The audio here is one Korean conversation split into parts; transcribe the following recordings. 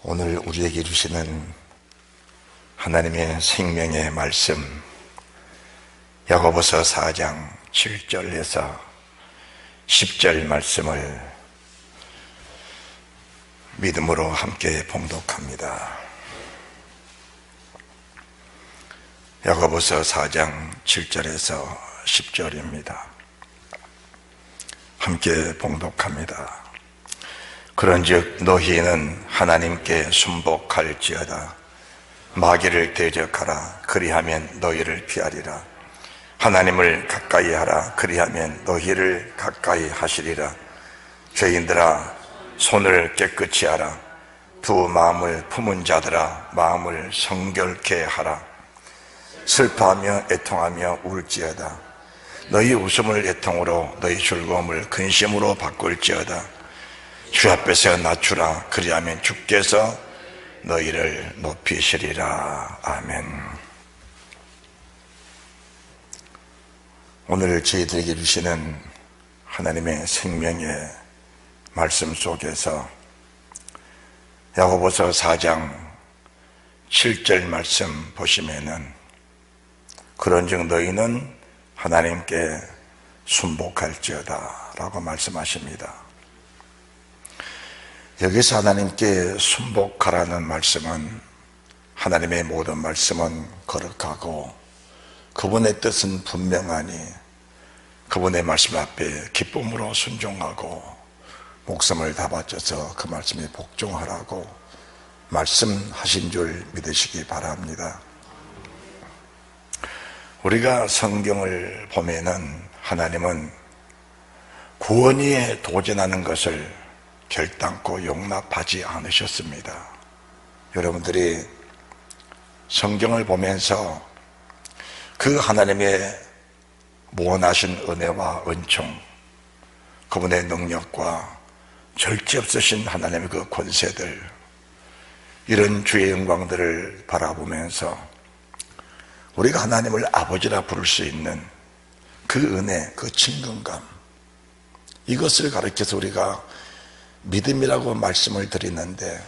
오늘 우리에게 주시는 하나님의 생명의 말씀, 야고보서 4장 7절에서 10절 말씀을 믿음으로 함께 봉독합니다. 야고보서 4장 7절에서 10절입니다. 함께 봉독합니다. 그런즉 너희는 하나님께 순복할지어다. 마귀를 대적하라. 그리하면 너희를 피하리라. 하나님을 가까이 하라. 그리하면 너희를 가까이 하시리라. 죄인들아, 손을 깨끗이 하라. 두 마음을 품은 자들아, 마음을 성결케 하라. 슬퍼하며 애통하며 울지어다. 너희 웃음을 애통으로, 너희 즐거움을 근심으로 바꿀지어다. 주 앞에서 낮추라. 그리하면 주께서 너희를 높이시리라. 아멘. 오늘 저희들에게 주시는 하나님의 생명의 말씀 속에서 야고보서 4장 7절 말씀 보시면은 그런즉 너희는 하나님께 순복할지어다 라고 말씀하십니다. 여기서 하나님께 순복하라는 말씀은 하나님의 모든 말씀은 거룩하고 그분의 뜻은 분명하니 그분의 말씀 앞에 기쁨으로 순종하고 목숨을 다 바쳐서 그 말씀에 복종하라고 말씀하신 줄 믿으시기 바랍니다. 우리가 성경을 보면은 하나님은 구원에 도전하는 것을 결단코 용납하지 않으셨습니다. 여러분들이 성경을 보면서 그 하나님의 무한하신 은혜와 은총, 그분의 능력과 절제 없으신 하나님의 그 권세들, 이런 주의 영광들을 바라보면서 우리가 하나님을 아버지라 부를 수 있는 그 은혜, 그 친근감, 이것을 가르쳐서 우리가 믿음이라고 말씀을 드리는데,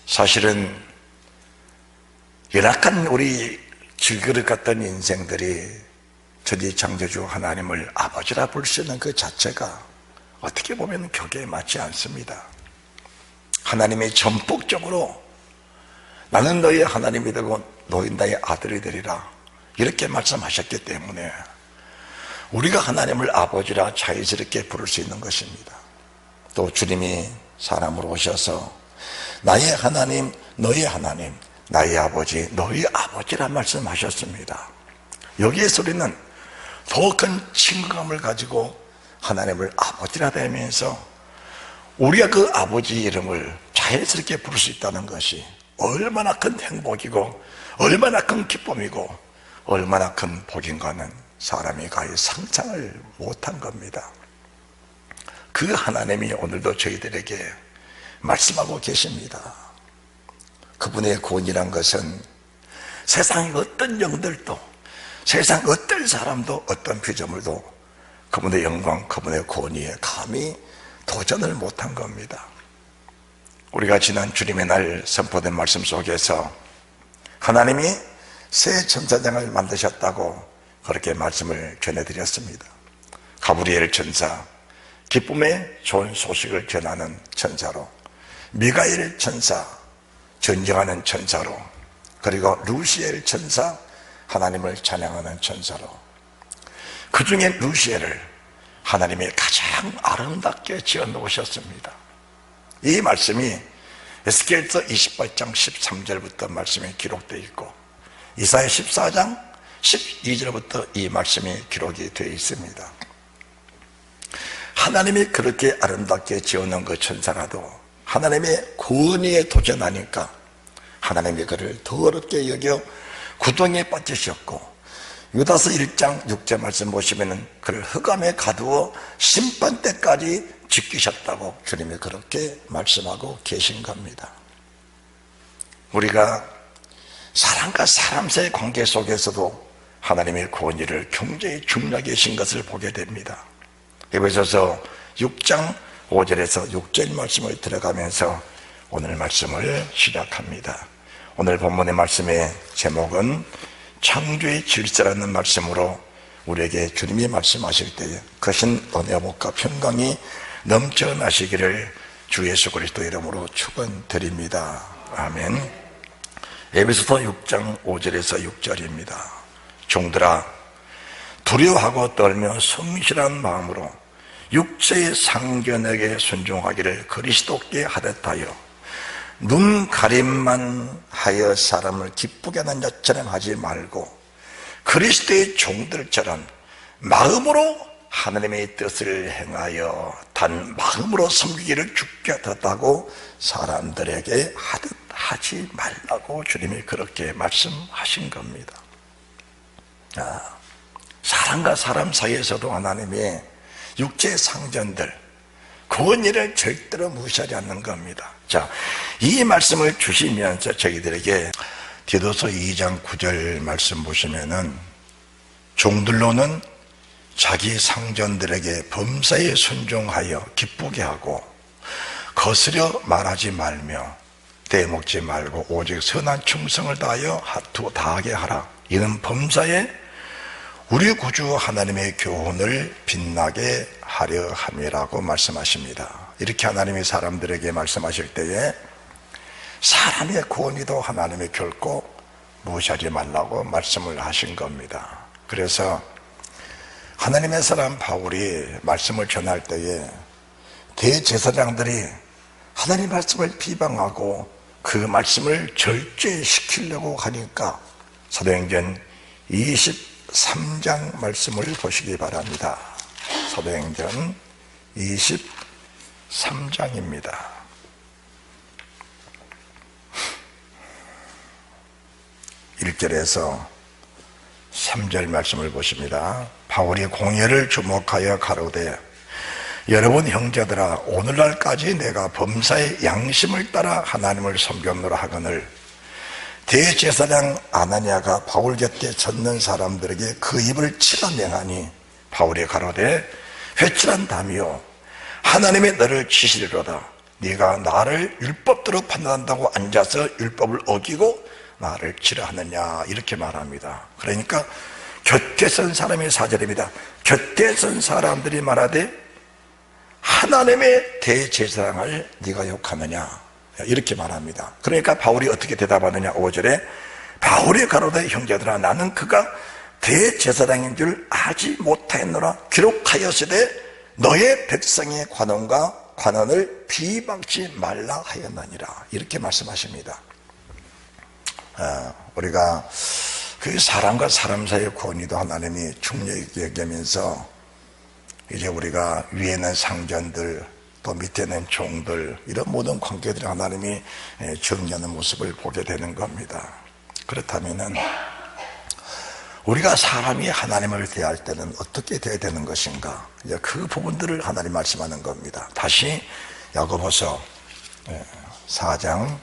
사실은 연약한 우리 질그릇 같던 인생들이 저지 창조주 하나님을 아버지라 부를 수 있는 그 자체가 어떻게 보면 격에 맞지 않습니다. 하나님이 전폭적으로 나는 너희 하나님이 되고 너희 나의 아들이 되리라 이렇게 말씀하셨기 때문에 우리가 하나님을 아버지라 자연스럽게 부를 수 있는 것입니다. 또 주님이 사람으로 오셔서 나의 하나님, 너의 하나님, 나의 아버지, 너희 아버지라 말씀하셨습니다. 여기에서 우리는 더 큰 친근감을 가지고 하나님을 아버지라 대면서 우리가 그 아버지 이름을 자연스럽게 부를 수 있다는 것이 얼마나 큰 행복이고 얼마나 큰 기쁨이고 얼마나 큰 복인가는 사람이 거의 상상을 못한 겁니다. 그 하나님이 오늘도 저희들에게 말씀하고 계십니다. 그분의 구원이란 것은 세상의 어떤 영들도, 세상 어떤 사람도, 어떤 피조물도 그분의 영광, 그분의 구원에 감히 도전을 못한 겁니다. 우리가 지난 주님의 날 선포된 말씀 속에서 하나님이 새 천사장을 만드셨다고 그렇게 말씀을 전해드렸습니다. 가브리엘 천사, 기쁨의 좋은 소식을 전하는 천사로, 미가엘 천사, 전쟁하는 천사로, 그리고 루시엘 천사, 하나님을 찬양하는 천사로, 그 중에 루시엘을 하나님이 가장 아름답게 지어 놓으셨습니다. 이 말씀이 에스겔서 28장 13절부터 말씀이 기록되어 있고 이사야 14장 12절부터 이 말씀이 기록이 되어 있습니다. 하나님이 그렇게 아름답게 지어놓은 그 천사라도 하나님의 구원에 도전하니까 하나님이 그를 더럽게 여겨 구덩이에 빠지셨고 유다서 1장 6절 말씀 보시면 그를 흑암에 가두어 심판 때까지 지키셨다고 주님이 그렇게 말씀하고 계신 겁니다. 우리가 사람과 사람 사이의 관계 속에서도 하나님의 구원일을 굉장히 중요하게 하신 것을 보게 됩니다. 에베소서 6장 5절에서 6절 말씀을 들어가면서 오늘 말씀을 시작합니다. 오늘 본문의 말씀의 제목은 창조의 질서라는 말씀으로 우리에게 주님이 말씀하실 때에 거신 은혜복과 평강이 넘쳐나시기를 주 예수 그리스도 이름으로 축원드립니다. 아멘. 에베소서 6장 5절에서 6절입니다. 종들아, 두려워하고 떨며 성실한 마음으로 육체의 상견에게 순종하기를 그리스도께 하듯 하여 눈 가림만 하여 사람을 기쁘게 하는 자처럼 하지 말고 그리스도의 종들처럼 마음으로 하나님의 뜻을 행하여 단 마음으로 섬기기를 주께 하듯하고 사람들에게 하듯 하지 말라고 주님이 그렇게 말씀하신 겁니다. 사람과 사람 사이에서도 하나님이 육체의 상전들 그원리를 절대로 무시하지 않는 겁니다. 자, 이 말씀을 주시면서 저희들에게 디도서 2장 9절 말씀 보시면은 종들로는 자기 상전들에게 범사에 순종하여 기쁘게 하고 거스려 말하지 말며 대먹지 말고 오직 선한 충성을 다하여 다하게 하라. 이는 범사에 우리 구주 하나님의 교훈을 빛나게 하려 함이라고 말씀하십니다. 이렇게 하나님이 사람들에게 말씀하실 때에 사람의 권위도 하나님이 결코 무시하지 말라고 말씀을 하신 겁니다. 그래서 하나님의 사람 바울이 말씀을 전할 때에 대제사장들이 하나님 말씀을 비방하고 그 말씀을 절제시키려고 하니까 사도행전 23장 말씀을 보시기 바랍니다. 사도행전 23장입니다. 1절에서 3절 말씀을 보십니다. 바울이 공회를 주목하여 가로되 여러분 형제들아, 오늘날까지 내가 범사의 양심을 따라 하나님을 섬겼노라 하거늘 대제사장 아나니아가 바울 곁에 섰는 사람들에게 그 입을 치라 명하니 바울이 가로되 회칠한 담이요 하나님의 너를 치시리로다. 네가 나를 율법대로 판단한다고 앉아서 율법을 어기고 나를 치라 하느냐, 이렇게 말합니다. 그러니까 곁에 선 사람의 사절입니다. 곁에 선 사람들이 말하되 하나님의 대제사장을 네가 욕하느냐, 이렇게 말합니다. 그러니까 바울이 어떻게 대답하느냐, 5절에 바울이 가로되 형제들아, 나는 그가 대제사장인 줄 알지 못하였노라. 기록하였으되 너의 백성의 관원을 비방치 말라 하였느니라, 이렇게 말씀하십니다. 우리가 그 사람과 사람 사이의 권위도 하나님이 중요하게 여기면서 이제 우리가 위에는 상전들 또 밑에는 종들, 이런 모든 관계들을 하나님이 정리하는 모습을 보게 되는 겁니다. 그렇다면은 우리가 사람이 하나님을 대할 때는 어떻게 대해야 되는 것인가, 이제 그 부분들을 하나님 말씀하는 겁니다. 다시 야고보서 4장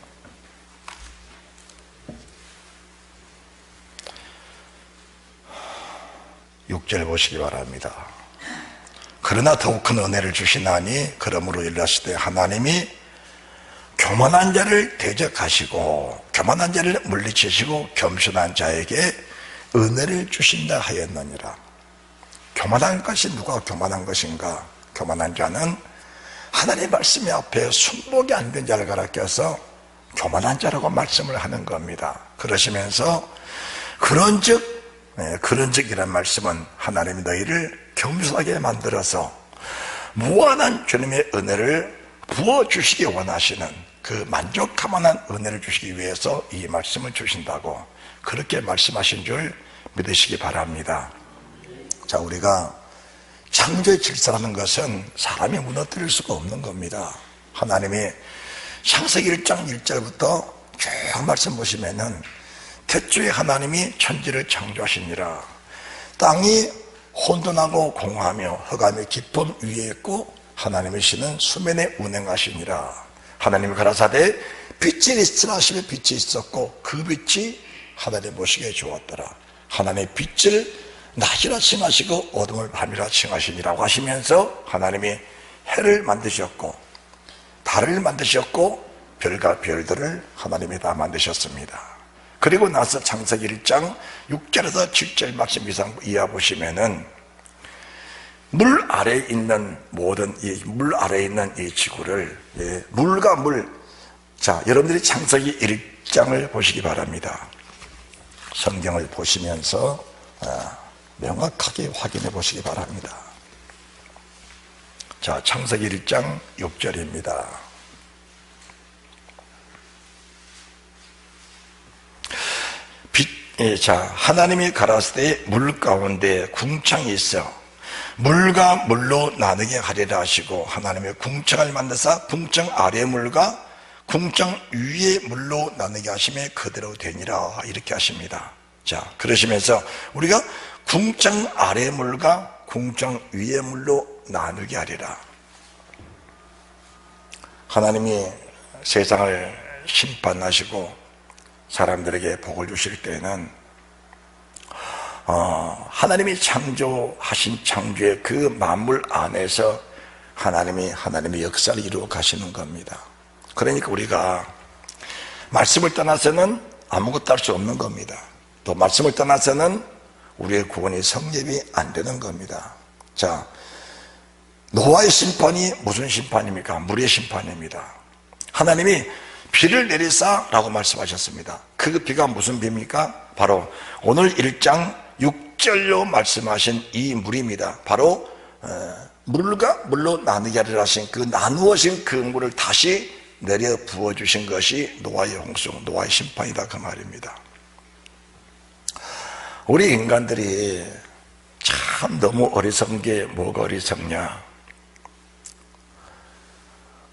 6절 보시기 바랍니다. 그러나 더욱 큰 은혜를 주시나니 그러므로 일렀을 때 하나님이 교만한 자를 대적하시고 교만한 자를 물리치시고 겸손한 자에게 은혜를 주신다 하였느니라. 교만한 것이 누가 교만한 것인가? 교만한 자는 하나님의 말씀 앞에 순복이 안 된 자를 가리켜서 교만한 자라고 말씀을 하는 겁니다. 그러시면서 그런즉이란 말씀은 하나님이 너희를 겸손하게 만들어서 무한한 주님의 은혜를 부어주시기 원하시는 그 만족하만한 은혜를 주시기 위해서 이 말씀을 주신다고 그렇게 말씀하신 줄 믿으시기 바랍니다. 자, 우리가 창조의 질서라는 것은 사람이 무너뜨릴 수가 없는 겁니다. 하나님이 창세기 1장 1절부터 쭉 말씀 보시면은 태초에 하나님이 천지를 창조하시니라. 땅이 혼돈하고 공허하며 흑암의 깊음 위에 있고 하나님의 신은 수면에 운행하시니라. 하나님이 가라사대 빛이 있으라 하시며 빛이 있었고 그 빛이 하나님 보시기에 좋았더라. 하나님의 빛을 낮이라 칭하시고 어둠을 밤이라 칭하시니라고 하시면서 하나님이 해를 만드셨고 달을 만드셨고 별과 별들을 하나님이 다 만드셨습니다. 그리고 나서 창세기 1장 6절에서 7절 말씀 이하 보시면은 물 아래에 있는 모든 물 아래에 있는 이 지구를 물과 물, 자 여러분들이 창세기 1장을 보시기 바랍니다. 성경을 보시면서 명확하게 확인해 보시기 바랍니다. 자, 창세기 1장 6절입니다. 자, 하나님이 가라사대 물 가운데 궁창이 있어 물과 물로 나누게 하리라 하시고 하나님의 궁창을 만드사 궁창 아래 물과 궁창 위의 물로 나누게 하시며 그대로 되니라 이렇게 하십니다. 자, 그러시면서 우리가 궁창 아래 물과 궁창 위의 물로 나누게 하리라. 하나님이 세상을 심판하시고 사람들에게 복을 주실 때는 하나님이 창조하신 창조의 그 만물 안에서 하나님의 역사를 이루어 가시는 겁니다. 그러니까 우리가 말씀을 떠나서는 아무것도 할 수 없는 겁니다. 또 말씀을 떠나서는 우리의 구원이 성립이 안 되는 겁니다. 자, 노아의 심판이 무슨 심판입니까? 물의 심판입니다. 하나님이 비를 내리사 라고 말씀하셨습니다. 그 비가 무슨 비입니까? 바로 오늘 1장 6절로 말씀하신 이 물입니다. 바로 물과 물로 나누게 하리라 하신 그 나누어진 그 물을 다시 내려 부어주신 것이 노아의 홍수, 노아의 심판이다 그 말입니다. 우리 인간들이 참 너무 어리석은 게 뭐가 어리석냐?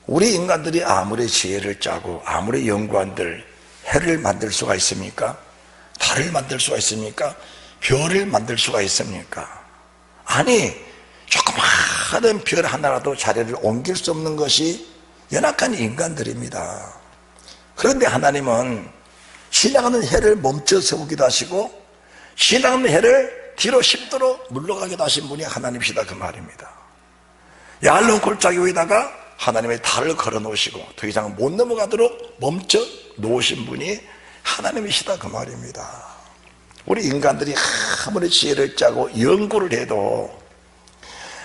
우리 인간들이 아무리 지혜를 짜고 아무리 연구한들 해를 만들 수가 있습니까? 달을 만들 수가 있습니까? 별을 만들 수가 있습니까? 아니, 조그마한 별 하나라도 자리를 옮길 수 없는 것이 연약한 인간들입니다. 그런데 하나님은 지나가는 해를 멈춰 세우기도 하시고 지나가는 해를 뒤로 10도로 물러가기도 하신 분이 하나님이시다 그 말입니다. 얇은 골짜기 위에다가 하나님의 달을 걸어 놓으시고 더 이상 못 넘어가도록 멈춰 놓으신 분이 하나님이시다 그 말입니다. 우리 인간들이 아무리 지혜를 짜고 연구를 해도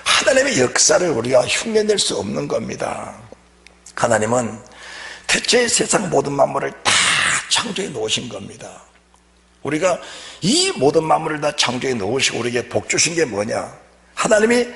하나님의 역사를 우리가 흉내낼 수 없는 겁니다. 하나님은 대체 세상 모든 만물을 다 창조해 놓으신 겁니다. 우리가 이 모든 만물을 다 창조해 놓으시고 우리에게 복 주신 게 뭐냐? 하나님의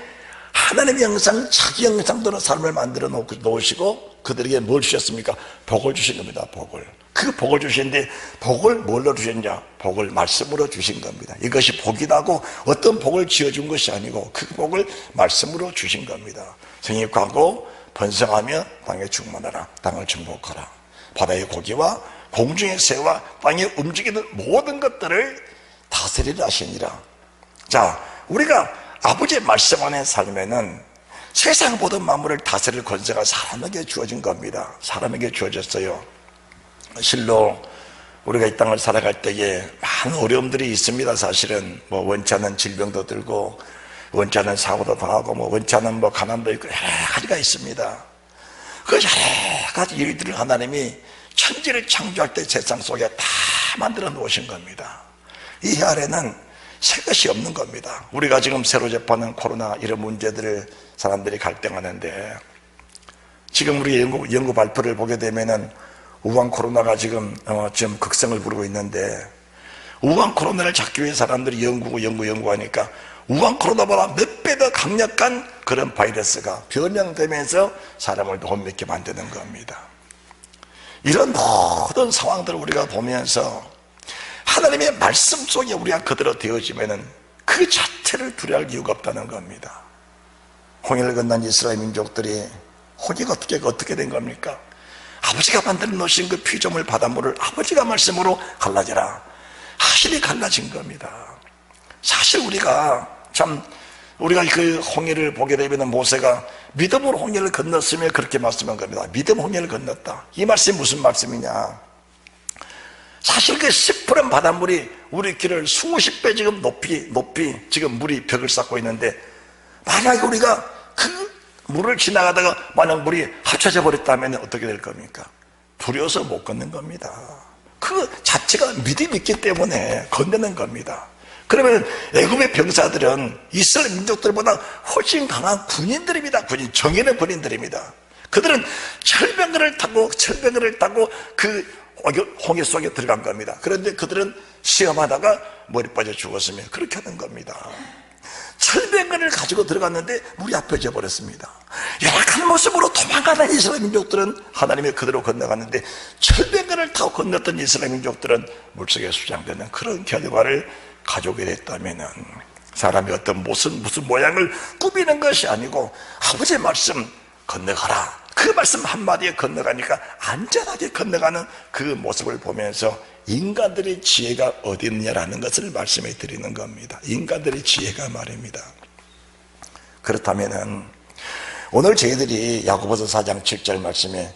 형상, 자기 형상대로 삶을 만들어 놓으시고 그들에게 뭘 주셨습니까? 복을 주신 겁니다. 복을. 그 복을 주시는데 복을 뭘로 주셨냐? 복을 말씀으로 주신 겁니다. 이것이 복이라고 어떤 복을 지어준 것이 아니고 그 복을 말씀으로 주신 겁니다. 성육하고 번성하며 땅에 충만하라. 땅을 정복하라. 바다의 고기와 공중의 새와 땅에 움직이는 모든 것들을 다스리라 하시니라. 자, 우리가 아버지의 말씀 안에 살면은 세상 모든 만물을 다스릴 권세가 사람에게 주어진 겁니다. 사람에게 주어졌어요. 실로 우리가 이 땅을 살아갈 때에 많은 어려움들이 있습니다. 사실은 뭐 원치 않은 질병도 들고 원치 않은 사고도 당하고 뭐 원치 않은 뭐 가난도 있고 여러 가지가 있습니다. 그 여러 가지 일들을 하나님이 천지를 창조할 때 세상 속에 다 만들어 놓으신 겁니다. 이 아래는 새 것이 없는 겁니다. 우리가 지금 새로 접하는 코로나 이런 문제들을 사람들이 갈등하는데 지금 우리 연구 발표를 보게 되면은 우한 코로나가 지금 극성을 부르고 있는데 우한 코로나를 잡기 위해 사람들이 연구하니까 우한 코로나보다 몇 배 더 강력한 그런 바이러스가 변형되면서 사람을 못 믿게 만드는 겁니다. 이런 모든 상황들을 우리가 보면서 하나님의 말씀 속에 우리가 그대로 되어지면은 그 자체를 두려워할 이유가 없다는 겁니다. 홍해를 건넌 이스라엘 민족들이 홍해가 어떻게 된 겁니까? 아버지가 만들어 놓으신 그 피조물 바닷물을 아버지가 말씀으로 갈라져라 하시니 갈라진 겁니다. 사실 우리가 그 홍해를 보게 되면 모세가 믿음으로 홍해를 건넜으며 그렇게 말씀한 겁니다. 믿음 홍해를 건넜다. 이 말씀이 무슨 말씀이냐? 사실 그 시퍼런 바닷물이 우리 길을 수십 배 지금 높이 지금 물이 벽을 쌓고 있는데 만약에 우리가 그 물을 지나가다가 만약 물이 합쳐져 버렸다면 어떻게 될 겁니까? 두려워서 못 걷는 겁니다. 그 자체가 믿음이 있기 때문에 건너는 겁니다. 그러면 애굽의 병사들은 이스라엘 민족들보다 훨씬 강한 군인들입니다. 정예의 군인들입니다. 그들은 철병거를 타고 그 홍해 속에 들어간 겁니다. 그런데 그들은 시험하다가 머리 빠져 죽었으며 그렇게 하는 겁니다. 철병거를 가지고 들어갔는데 물이 합해져 버렸습니다. 열악한 모습으로 도망가는 이스라엘 민족들은 하나님의 그대로 건너갔는데, 철병거를 타고 건넜던 이스라엘 민족들은 물속에 수장되는 그런 결과를 가져오게 됐다면, 사람이 어떤 무슨 모양을 꾸미는 것이 아니고 아버지의 말씀 건너가라, 그 말씀 한마디에 건너가니까 안전하게 건너가는 그 모습을 보면서 인간들의 지혜가 어디 있느냐라는 것을 말씀해 드리는 겁니다. 인간들의 지혜가 말입니다. 그렇다면 오늘 저희들이 야고보서 4장 7절 말씀에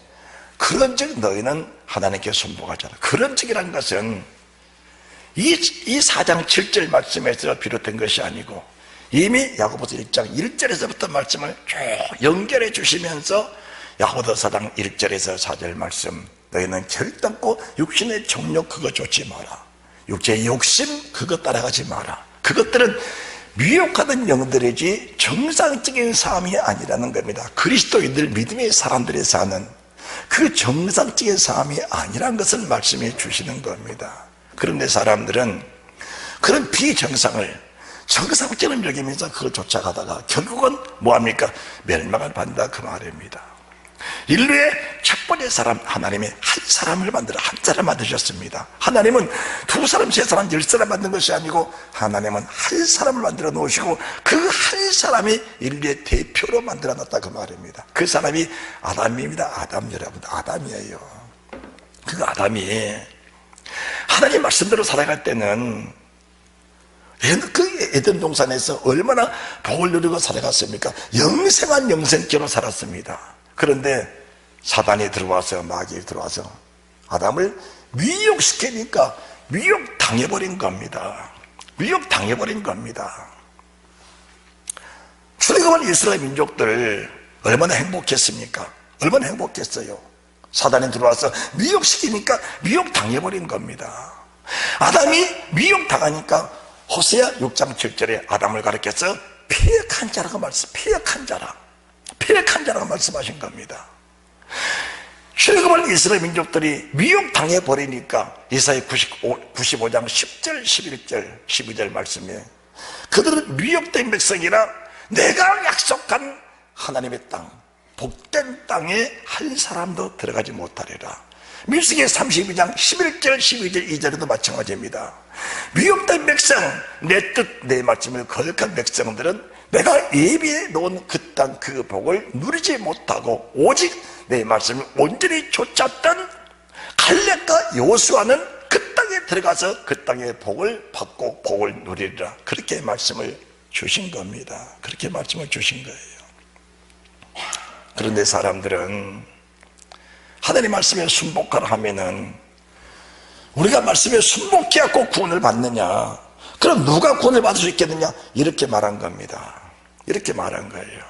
그런즉 너희는 하나님께 순복하잖아. 그런즉이라는 것은 이 4장 7절 말씀에서 비롯된 것이 아니고 이미 야고보서 1장 1절에서부터 말씀을 쭉 연결해 주시면서 야고보서 4장 1절에서 4절 말씀, 너희는 결단코 육신의 정욕 그거 좇지 마라. 육체의 욕심 그거 따라가지 마라. 그것들은 미혹하던 영들이지 정상적인 삶이 아니라는 겁니다. 그리스도인들 믿음의 사람들이 사는 그 정상적인 삶이 아니라는 것을 말씀해 주시는 겁니다. 그런데 사람들은 그런 비정상을 정상처럼 여기면서 그걸 쫓아가다가 결국은 뭐합니까? 멸망을 받는다 그 말입니다. 인류의 첫 번째 사람, 하나님이 한 사람을 만드셨습니다. 하나님은 2사람, 3사람, 10사람 만든 것이 아니고 하나님은 한 사람을 만들어 놓으시고 그 한 사람이 인류의 대표로 만들어 놨다 그 말입니다. 그 사람이 아담입니다. 아담, 여러분, 아담이에요. 그 아담이 하나님 말씀대로 살아갈 때는 그 에덴 동산에서 얼마나 복을 누리고 살아갔습니까? 영생한 영생교로 살았습니다. 그런데 사단이 들어와서, 마귀가 들어와서 아담을 미혹시키니까 미혹당해버린 겁니다. 미혹당해버린 겁니다. 출애굽한 이스라엘 민족들 얼마나 행복했습니까? 얼마나 행복했어요. 사단이 들어와서 미혹시키니까 미혹당해버린 겁니다. 아담이 미혹당하니까 호세아 6장 7절에 아담을 가리켜서 패역한 자라고 패역한 자라고 말씀하신 겁니다. 출애굽한 이스라엘 민족들이 미혹당해버리니까 이사야 95장 10절, 11절, 12절 말씀에 그들은 미혹된 백성이라 내가 약속한 하나님의 땅, 복된 땅에 한 사람도 들어가지 못하리라. 민수기 32장 11절, 12절, 2절에도 마찬가지입니다. 미혹된 백성, 내 뜻, 내 말씀을 거역한 백성들은 내가 예비해 놓은 그 땅, 그 복을 누리지 못하고 오직 내 말씀을 온전히 쫓았던 갈렙과 여호수아는 그 땅에 들어가서 그 땅의 복을 받고 복을 누리리라. 그렇게 말씀을 주신 겁니다. 그렇게 말씀을 주신 거예요. 그런데 사람들은 하나님 말씀에 순복하라 하면은 우리가 말씀에 순복해갖고 구원을 받느냐, 그럼 누가 구원을 받을 수 있겠느냐, 이렇게 말한 겁니다. 이렇게 말한 거예요.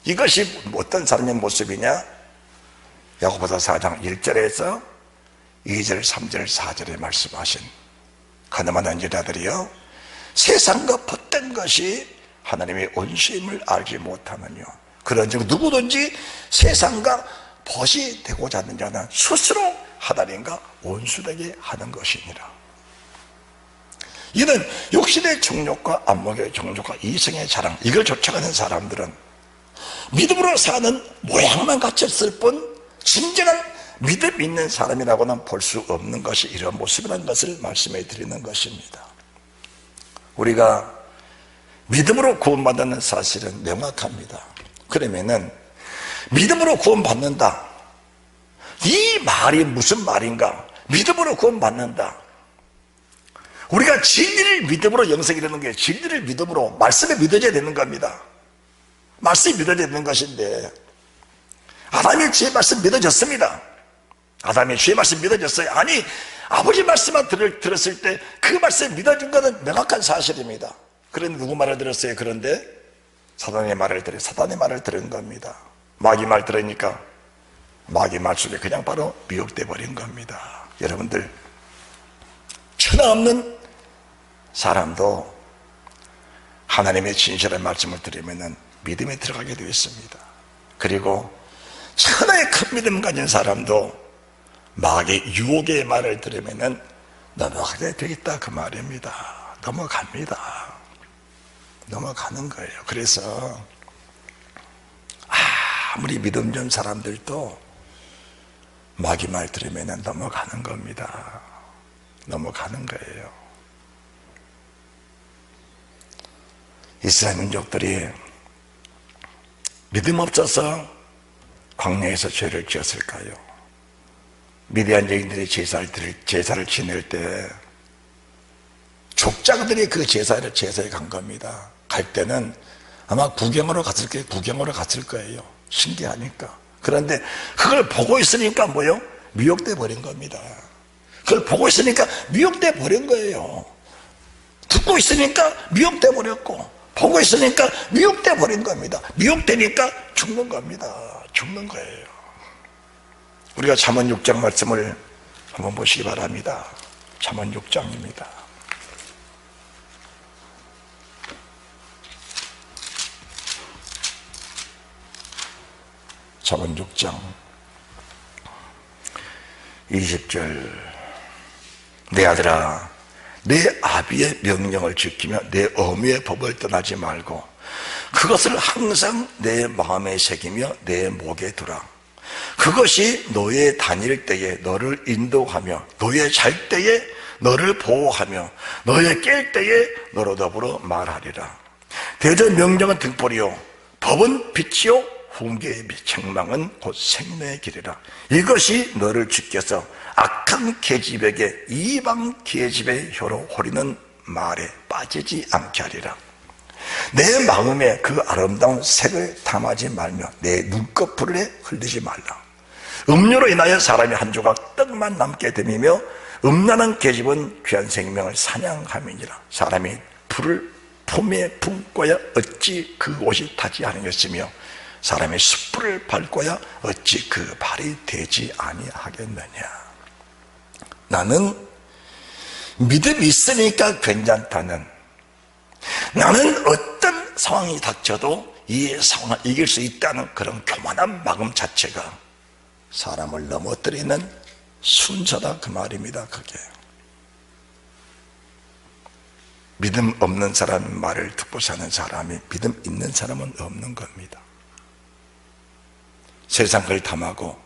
이것이 어떤 사람의 모습이냐? 야고보서 4장 1절에서 2절, 3절, 4절에 말씀하신 가늠한 여자들이요, 세상과 벗된 것이 하나님의 온수임을 알지 못하면요, 그런즉 누구든지 세상과 벗이 되고자 하는 자는 스스로 하나님과 온수되게 하는 것이니라. 이는 육신의 정욕과 안목의 정욕과 이성의 자랑, 이걸 쫓아가는 사람들은 믿음으로 사는 모양만 갖췄을 뿐 진정한 믿음 있는 사람이라고는 볼 수 없는 것이 이런 모습이라는 것을 말씀해 드리는 것입니다. 우리가 믿음으로 구원받는 사실은 명확합니다. 그러면은 믿음으로 구원받는다, 이 말이 무슨 말인가? 믿음으로 구원받는다, 우리가 진리를 믿음으로 영생이라는 게 진리를 믿음으로 말씀에 믿어져야 되는 겁니다. 말씀이 믿어져야 되는 것인데 아담이 주의 말씀 믿어졌습니다. 아담이 주의 말씀 믿어졌어요. 아니, 아버지 말씀만 들었을 때 그 말씀 믿어준 것은 명확한 사실입니다. 그런데 누구 말을 들었어요? 그런데 사단의 말을 들은 겁니다. 마귀 말 들으니까 마귀 말 속에 그냥 바로 미혹돼 버린 겁니다. 여러분들, 천하 없는 사람도 하나님의 진실한 말씀을 들으면 믿음에 들어가게 되어 있습니다. 그리고 천하의 큰 믿음 가진 사람도 마귀의 유혹의 말을 들으면 넘어가게 되어 있다, 그 말입니다. 넘어갑니다. 넘어가는 거예요. 그래서 아무리 믿음 좀 사람들도 마귀 말 들으면 넘어가는 겁니다. 넘어가는 거예요. 이스라엘 민족들이 믿음 없어서 광야에서 죄를 지었을까요? 미디안 여인들이 제사를 지낼 때 족장들이 그 제사에 간 겁니다. 갈 때는 아마 구경으로 갔을 거예요. 신기하니까. 그런데 그걸 보고 있으니까 뭐요? 미혹돼 버린 겁니다. 그걸 보고 있으니까 미혹돼 버린 거예요. 듣고 있으니까 미혹돼 버렸고, 보고 있으니까 미혹돼 버린 겁니다. 미혹되니까 죽는 겁니다. 죽는 거예요. 우리가 잠언 6장 말씀을 한번 보시기 바랍니다. 잠언 6장입니다. 잠언 6장 20절. 내 아들아, 내 아비의 명령을 지키며 내 어미의 법을 떠나지 말고 그것을 항상 내 마음에 새기며 내 목에 두라. 그것이 너의 다닐 때에 너를 인도하며 너의 잘 때에 너를 보호하며 너의 깰 때에 너로 더불어 말하리라. 대저 명령은 등불이요 법은 빛이요 훈계의 책망은 곧 생명의 길이라. 이것이 너를 지켜서 악한 계집에게 이방 계집의 혀로 호리는 말에 빠지지 않게 하리라. 내 마음에 그 아름다운 색을 담하지 말며 내 눈꺼풀에 흘리지 말라. 음료로 인하여 사람이 한 조각 떡만 남게 됨이며 음란한 계집은 귀한 생명을 사냥함이니라. 사람이 불을 품에 품고야 어찌 그 옷이 타지 아니겠으며 사람이 숯불을 밟고야 어찌 그 발이 되지 아니하겠느냐. 나는 믿음이 있으니까 괜찮다는, 나는 어떤 상황이 닥쳐도 이 상황을 이길 수 있다는 그런 교만한 마음 자체가 사람을 넘어뜨리는 순서다, 그 말입니다. 그게 믿음 없는 사람 말을 듣고 사는 사람이 믿음 있는 사람은 없는 겁니다. 세상을 탐하고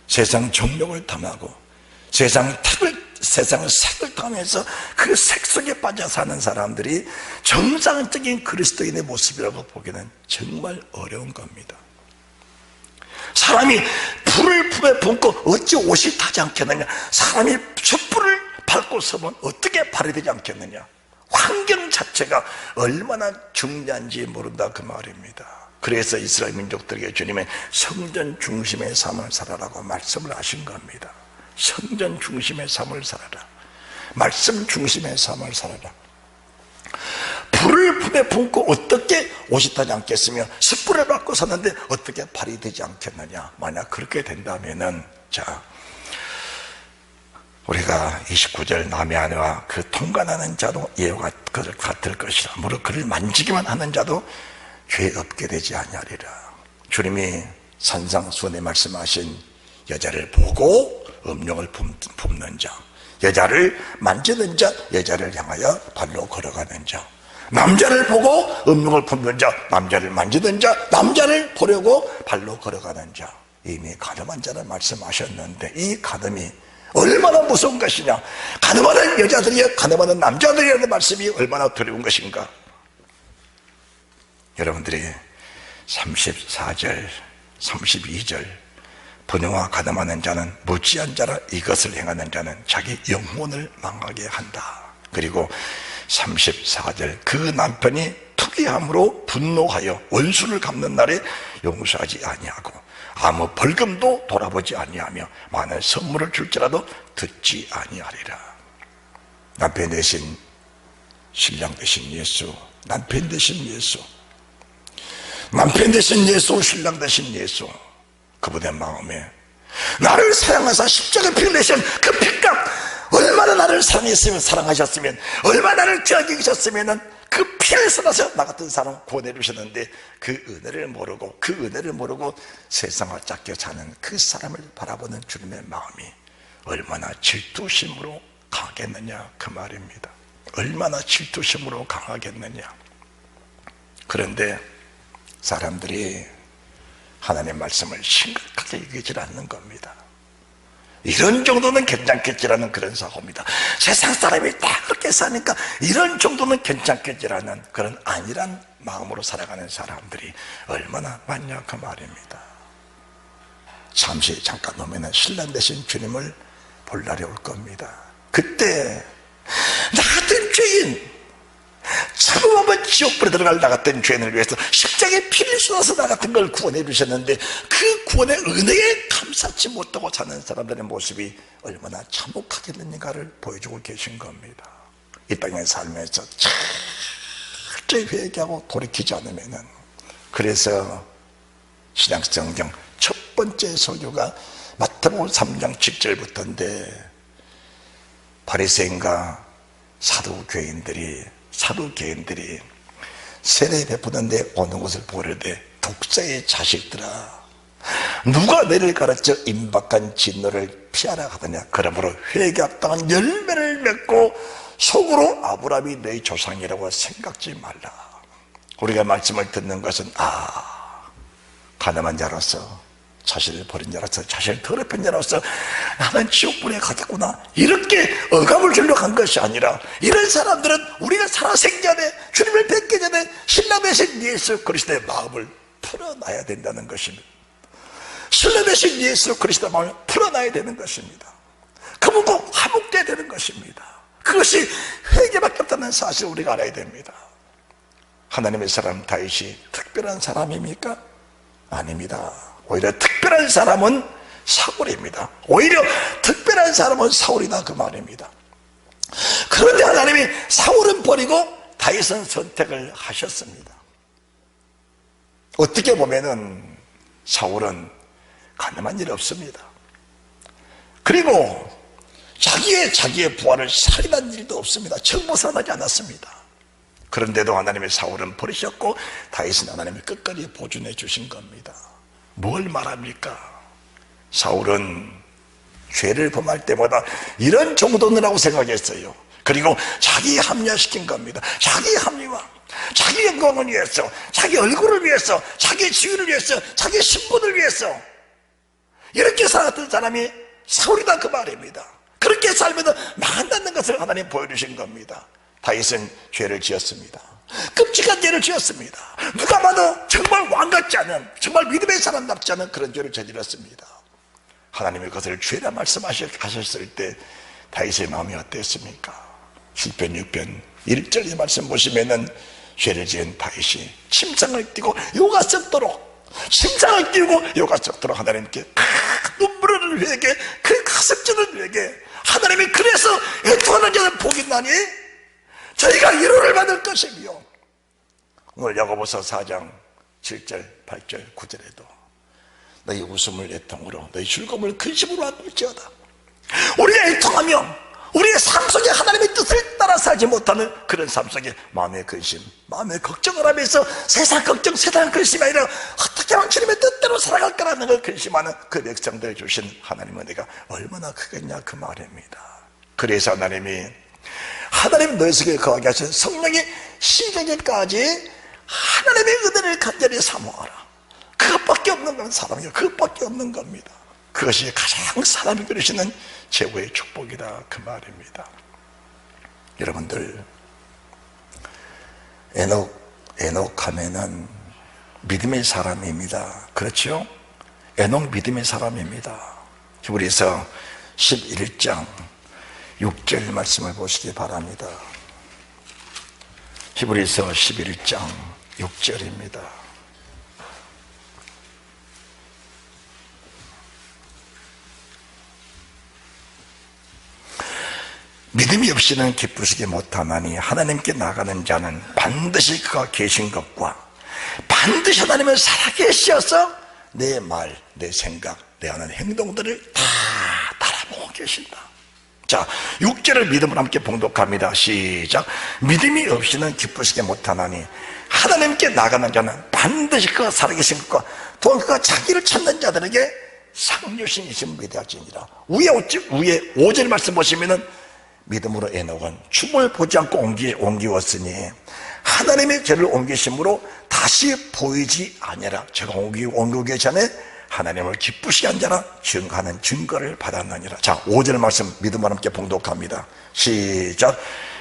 세상 정욕을 탐하고 세상의 색을 탐하면서 그 색 속에 빠져 사는 사람들이 정상적인 그리스도인의 모습이라고 보기는 정말 어려운 겁니다. 사람이 불을 품에 품고 어찌 옷이 타지 않겠느냐, 사람이 촛불을 밟고 서면 어떻게 발이 되지 않겠느냐. 환경 자체가 얼마나 중요한지 모른다, 그 말입니다. 그래서 이스라엘 민족들에게 주님은 성전 중심의 삶을 살아라고 말씀을 하신 겁니다. 성전 중심의 삶을 살아라. 말씀 중심의 삶을 살아라. 불을 품에 품고 어떻게 옷이 타지 않겠으며 숯불을 받고 사는데 어떻게 발이 되지 않겠느냐. 만약 그렇게 된다면은, 자, 우리가 29절 남의 아내와 그 통관하는 자도 예와 같을 것이라. 무릇 그를 만지기만 하는 자도 죄 없게 되지 아니하리라. 주님이 산상수훈에 말씀하신 여자를 보고 음욕을 품는 자, 여자를 만지는 자, 여자를 향하여 발로 걸어가는 자, 남자를 보고 음욕을 품는 자, 남자를 만지는 자, 남자를 보려고 발로 걸어가는 자, 이미 가늠한 자를 말씀하셨는데 이 가늠이 얼마나 무서운 것이냐, 가늠하는 여자들이여 가늠하는 남자들이라는 말씀이 얼마나 두려운 것인가. 여러분들이 34절 32절 분영화 가늠하는 자는 무지한 자라 이것을 행하는 자는 자기 영혼을 망하게 한다. 그리고 34절 그 남편이 투기함으로 분노하여 원수를 갚는 날에 용서하지 아니하고 아무 벌금도 돌아보지 아니하며 많은 선물을 줄지라도 듣지 아니하리라. 남편 대신 신랑 대신 예수, 남편 대신 예수. 남편 되신 예수, 신랑 되신 예수, 그분의 마음에 나를 사랑하사 십자가 피를 내신 그 피값, 얼마나 나를 사랑했으면, 사랑하셨으면, 얼마나 나를 귀하게 여기셨으면 그 피를 쏟아서 나 같은 사람 구원해 주셨는데, 그 은혜를 모르고 세상을 짝겨 사는 그 사람을 바라보는 주님의 마음이 얼마나 질투심으로 강하겠느냐, 그 말입니다. 얼마나 질투심으로 강하겠느냐. 그런데 사람들이 하나님의 말씀을 심각하게 여기질 않는 겁니다. 이런 정도는 괜찮겠지라는 그런 사고입니다. 세상 사람이 다 그렇게 사니까 이런 정도는 괜찮겠지라는 그런 안일한 마음으로 살아가는 사람들이 얼마나 많냐, 그 말입니다. 잠시 잠깐 오면은 신랑 되신 주님을 볼 날이 올 겁니다. 그때 나 같은 죄인, 처음 한번 지옥불에 들어갈 나 같은 죄인을 위해서 십자가에 피를 쏟아서 나 같은 걸 구원해 주셨는데, 그 구원의 은혜에 감사치 못하고 사는 사람들의 모습이 얼마나 참혹하겠는가를 보여주고 계신 겁니다. 이 땅에 살면서 철저히 회개하고 돌이키지 않으면은, 그래서 신약성경 첫 번째 설교가 마태복음 3장 7절부터인데, 바리새인과 사두개인들이 세례 베푸는데 어느 곳을 보려되, 독사의 자식들아, 누가 너를 가르쳐 임박한 진노를 피하라 하더냐. 그러므로 회개 합당한 열매를 맺고 속으로 아브라함이 너희 조상이라고 생각지 말라. 우리가 말씀을 듣는 것은, 가늠한 자로서, 자신을 버린 자로서, 자신을 더럽힌 자로서 나는 지옥불에 가겠구나, 이렇게 억압을 주려고 한 것이 아니라, 이런 사람들은 우리가 살아생기 전에, 주님을 뵙기 전에 신랑 되신 예수 그리스도의 마음을 풀어놔야 된다는 것입니다. 신랑 되신 예수 그리스도의 마음을 풀어놔야 되는 것입니다. 그분과 화목돼야 되는 것입니다. 그것이 회개밖에 없다는 사실을 우리가 알아야 됩니다. 하나님의 사람 다윗이 특별한 사람입니까? 아닙니다. 오히려 특별한 사람은 사울입니다. 오히려 특별한 사람은 사울이다, 그 말입니다. 그런데 하나님이 사울은 버리고 다윗은 선택을 하셨습니다. 어떻게 보면은 사울은 가늠한 일이 없습니다. 그리고 자기의 부하를 살인한 일도 없습니다. 정보살하지 않았습니다. 그런데도 하나님의 사울은 버리셨고 다윗은 하나님이 끝까지 보존해 주신 겁니다. 뭘 말합니까? 사울은 죄를 범할 때마다 이런 정도는라고 생각했어요. 그리고 자기 합리화시킨 겁니다. 자기 합리화, 자기 영광을 위해서, 자기 얼굴을 위해서, 자기 지위를 위해서, 자기 신분을 위해서 이렇게 살았던 사람이 사울이다, 그 말입니다. 그렇게 살면 망한다는 것을 하나님 보여주신 겁니다. 다윗은 죄를 지었습니다. 끔찍한 죄를 지었습니다. 누가 봐도 정말 왕 같지 않은, 정말 믿음의 사람답지 않은 그런 죄를 저질렀습니다. 하나님이 그것을 죄라 말씀하셨을 때 다윗의 마음이 어땠습니까? 시편 6편 1절 이 말씀 보시면은 죄를 지은 다윗이 침상을 띄고 요가 썩도록, 침상을 띄우고 요가 썩도록 하나님께 눈물을 회개, 그 가슴 찢는 회개, 하나님이 그래서 애통하는 자는 복이 나니 저희가 위로를 받을 것이며, 오늘 야고보서 4장 7절 8절 9절에도 너희 웃음을 애통으로 너희 즐거움을 근심으로 안을지어다. 우리가 애통하며 우리의 삶 속에 하나님의 뜻을 따라 살지 못하는 그런 삶 속에 마음의 근심, 마음의 걱정을 하면서 세상 걱정, 세상 근심이 아니라 어떻게 하면 주님의 뜻대로 살아갈까라는 걸 근심하는 그 백성들 주신 하나님의 은혜가 얼마나 크겠냐, 그 말입니다. 그래서 하나님 너희 속에 거하게 하신 성령이 시대기까지 하나님의 은혜를 간절히 사모하라. 그것밖에 없는 건 사람이에요. 그것밖에 없는 겁니다. 그것이 가장 사람이 그리시는 최고의 축복이다, 그 말입니다. 여러분들, 에녹 하면은 믿음의 사람입니다. 그렇죠? 에녹 믿음의 사람입니다. 히브리서 11장 6절 말씀을 보시기 바랍니다. 히브리서 11장 6절입니다. 믿음이 없이는 기쁘시게 못하나니 하나님께 나가는 자는 반드시 그가 계신 것과 반드시 하나님은 살아계셔서 내 말, 내 생각, 내 하는 행동들을 다 따라보고 계신다. 자, 6절을 믿음으로 함께 봉독합니다. 시작. 믿음이 없이는 기쁘시게 못하나니 하나님께 나가는 자는 반드시 그가 살아계신 것과 또한 그가 자기를 찾는 자들에게 상주신이심을 믿어할지니라. 위에 5절 말씀 보시면은 믿음으로 에녹은 춤을 보지 않고 옮기었으니 하나님의 죄를 옮기심으로 다시 보이지 아니라 제가 옮기기 전에 하나님을 기쁘시게 한 자라 증거하는 증거를 받았느니라. 자, 5절 말씀 믿음으로 함께 봉독합니다. 시작.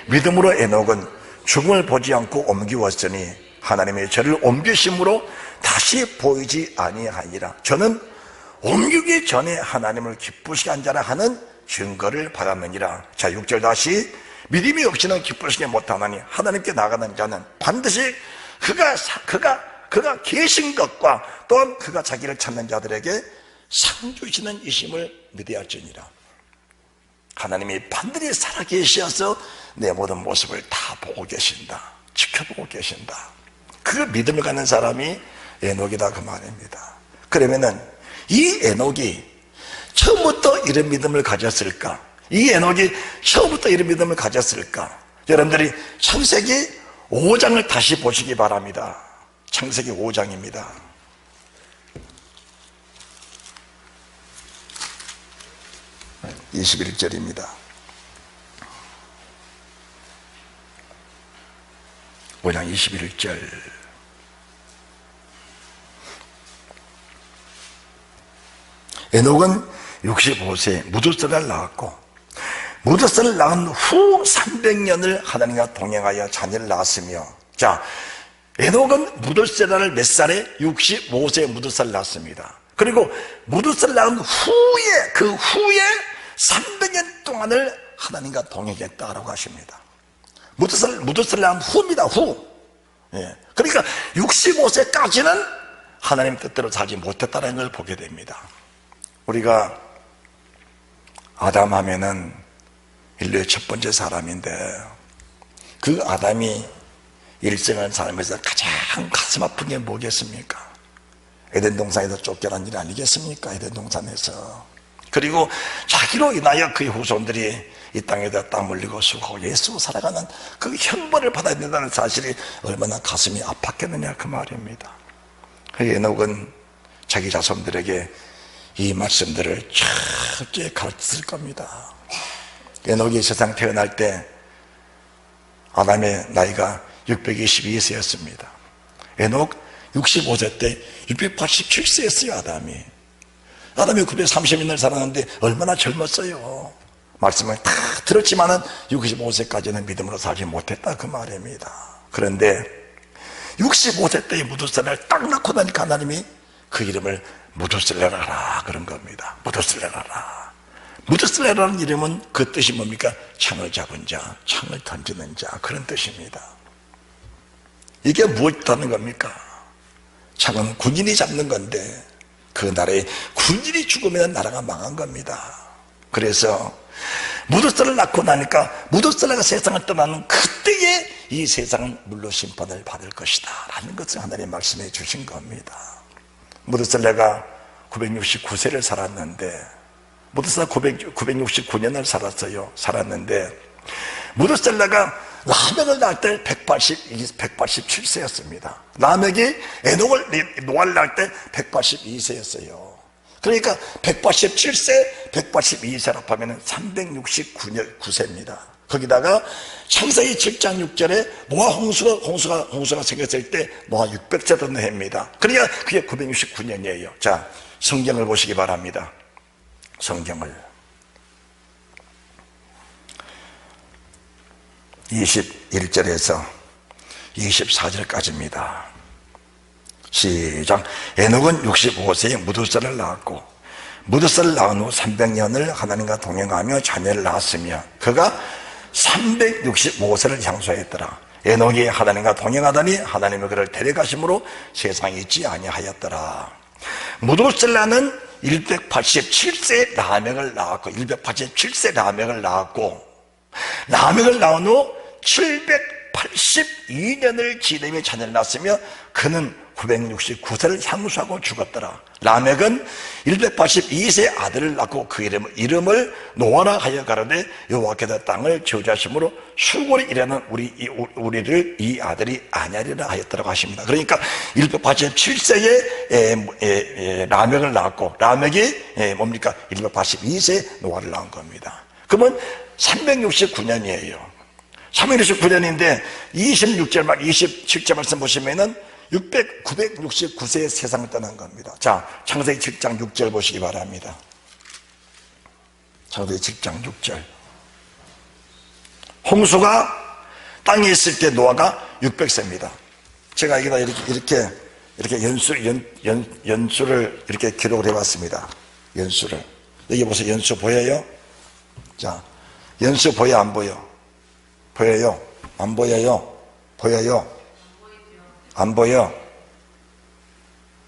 믿음으로 에녹은 죽음을 보지 않고 옮기었으니 하나님의 죄를 옮기심으로 다시 보이지 아니하니라. 저는 옮기기 전에 하나님을 기쁘시게 한 자라 하는 증거를 받았느니라. 자, 6절 다시. 믿음이 없이는 기쁘시게 못하나니 하나님께 나가는 자는 반드시 그가 계신 것과 또한 그가 자기를 찾는 자들에게 상 주시는 이심을 믿어야 할지니라. 하나님이 반드시 살아계셔서 내 모든 모습을 다 보고 계신다. 지켜보고 계신다. 그 믿음을 갖는 사람이 에녹이다 그 말입니다. 그러면은 이 에녹이 처음부터 이런 믿음을 가졌을까? 이 에녹이 처음부터 이런 믿음을 가졌을까? 여러분들이 창세기 5장을 다시 보시기 바랍니다. 창세기 5장입니다. (21절입니다) 5장 21절. 에녹은 65세에 무두살을 낳았고 무두살을 낳은 후 300년을 하나님과 동행하여 자녀를 낳았으며, 자, 에녹은 무두살을 몇 살에? 65세에 무두살을 낳았습니다. 그리고 무두살을 낳은 후에 그 후에 300년 동안을 하나님과 동행했다라고 하십니다. 무두살을 낳은 후입니다. 후. 예. 그러니까 65세까지는 하나님 뜻대로 살지 못했다는 걸 보게 됩니다. 우리가 아담 하면은 인류의 첫 번째 사람인데 그 아담이 일생을 살면서 가장 가슴 아픈 게 뭐겠습니까? 에덴 동산에서 쫓겨난 일 아니겠습니까? 에덴 동산에서. 그리고 자기로 인하여 그의 후손들이 이 땅에다 땀 흘리고 수고하고 예수 살아가는 그 형벌을 받아야 된다는 사실이 얼마나 가슴이 아팠겠느냐 그 말입니다. 에녹은 자기 자손들에게 이 말씀들을 철저히 가르쳤을 겁니다. 에녹이 세상 태어날 때 아담의 나이가 622세였습니다. 에녹 65세 때 687세였어요. 아담이 930년을 살았는데 얼마나 젊었어요. 말씀을 다 들었지만은 65세까지는 믿음으로 살지 못했다 그 말입니다. 그런데 65세 때의 무두살을 딱 낳고 나니까 하나님이 그 이름을 무두셀레라라 그런 겁니다. 무두셀레라라. 무두셀레라는 이름은 그 뜻이 뭡니까? 창을 잡은 자, 창을 던지는 자, 그런 뜻입니다. 이게 무엇이라는 겁니까? 창은 군인이 잡는 건데 그 나라에 군인이 죽으면 나라가 망한 겁니다. 그래서 무두셀을 낳고 나니까 무두셀레가 세상을 떠나는 그때에 이 세상은 물로 심판을 받을 것이다 라는 것을 하나님 말씀해 주신 겁니다. 무두셀레가 969세를 살았는데 무두셀레가 969년을 살았는데 무두셀레가 라멕을 낳을 때 187세였습니다. 라멕이 노아를 낳을 때 182세였어요. 그러니까 187세, 182세라고 하면 369세입니다. 거기다가 창세기 7장 6절에 노아 홍수가 생겼을 때 노아 600세 되는 해입니다. 그러니까 그게 969년이에요. 자, 성경을 보시기 바랍니다. 성경을 21절에서 24절까지입니다. 시작. 에녹은 65세에 무두살을 낳았고 무두살을 낳은 후 300년을 하나님과 동행하며 자녀를 낳았으며 그가 365세를 향수하였더라. 에녹이 하나님과 동행하더니 하나님이 그를 데려가심으로 세상에 있지 아니하였더라. 무두살라는 187세 라멕을 낳았고 187세 라멕을 낳았고 라멕을 낳은 후 782년을 지내며 자녀를 낳았으며 그는 969세를 향수하고 죽었더라. 라멕은 182세 아들을 낳고 그 이름을 노아라 하여 가로되 여호와께서 땅을 저주하심으로 수고를 일하는 우리를 이 아들이 아냐리라 하였더라고 하십니다. 그러니까 187세에 라멕을 낳았고, 라멕이 뭡니까? 182세 노아를 낳은 겁니다. 그러면 369년이에요. 369년인데 27절 말씀 보시면은 969세에 세상을 떠난 겁니다. 자, 창세기 7장 6절 보시기 바랍니다. 창세기 7장 6절. 홍수가 땅에 있을 때 노아가 600세입니다. 제가 여기다 이렇게 연수를 이렇게 기록을 해봤습니다. 연수를. 여기 보세요. 연수 보여요? 자, 연수 보여, 안 보여? 보여요? 안 보여요? 보여요? 안 보여?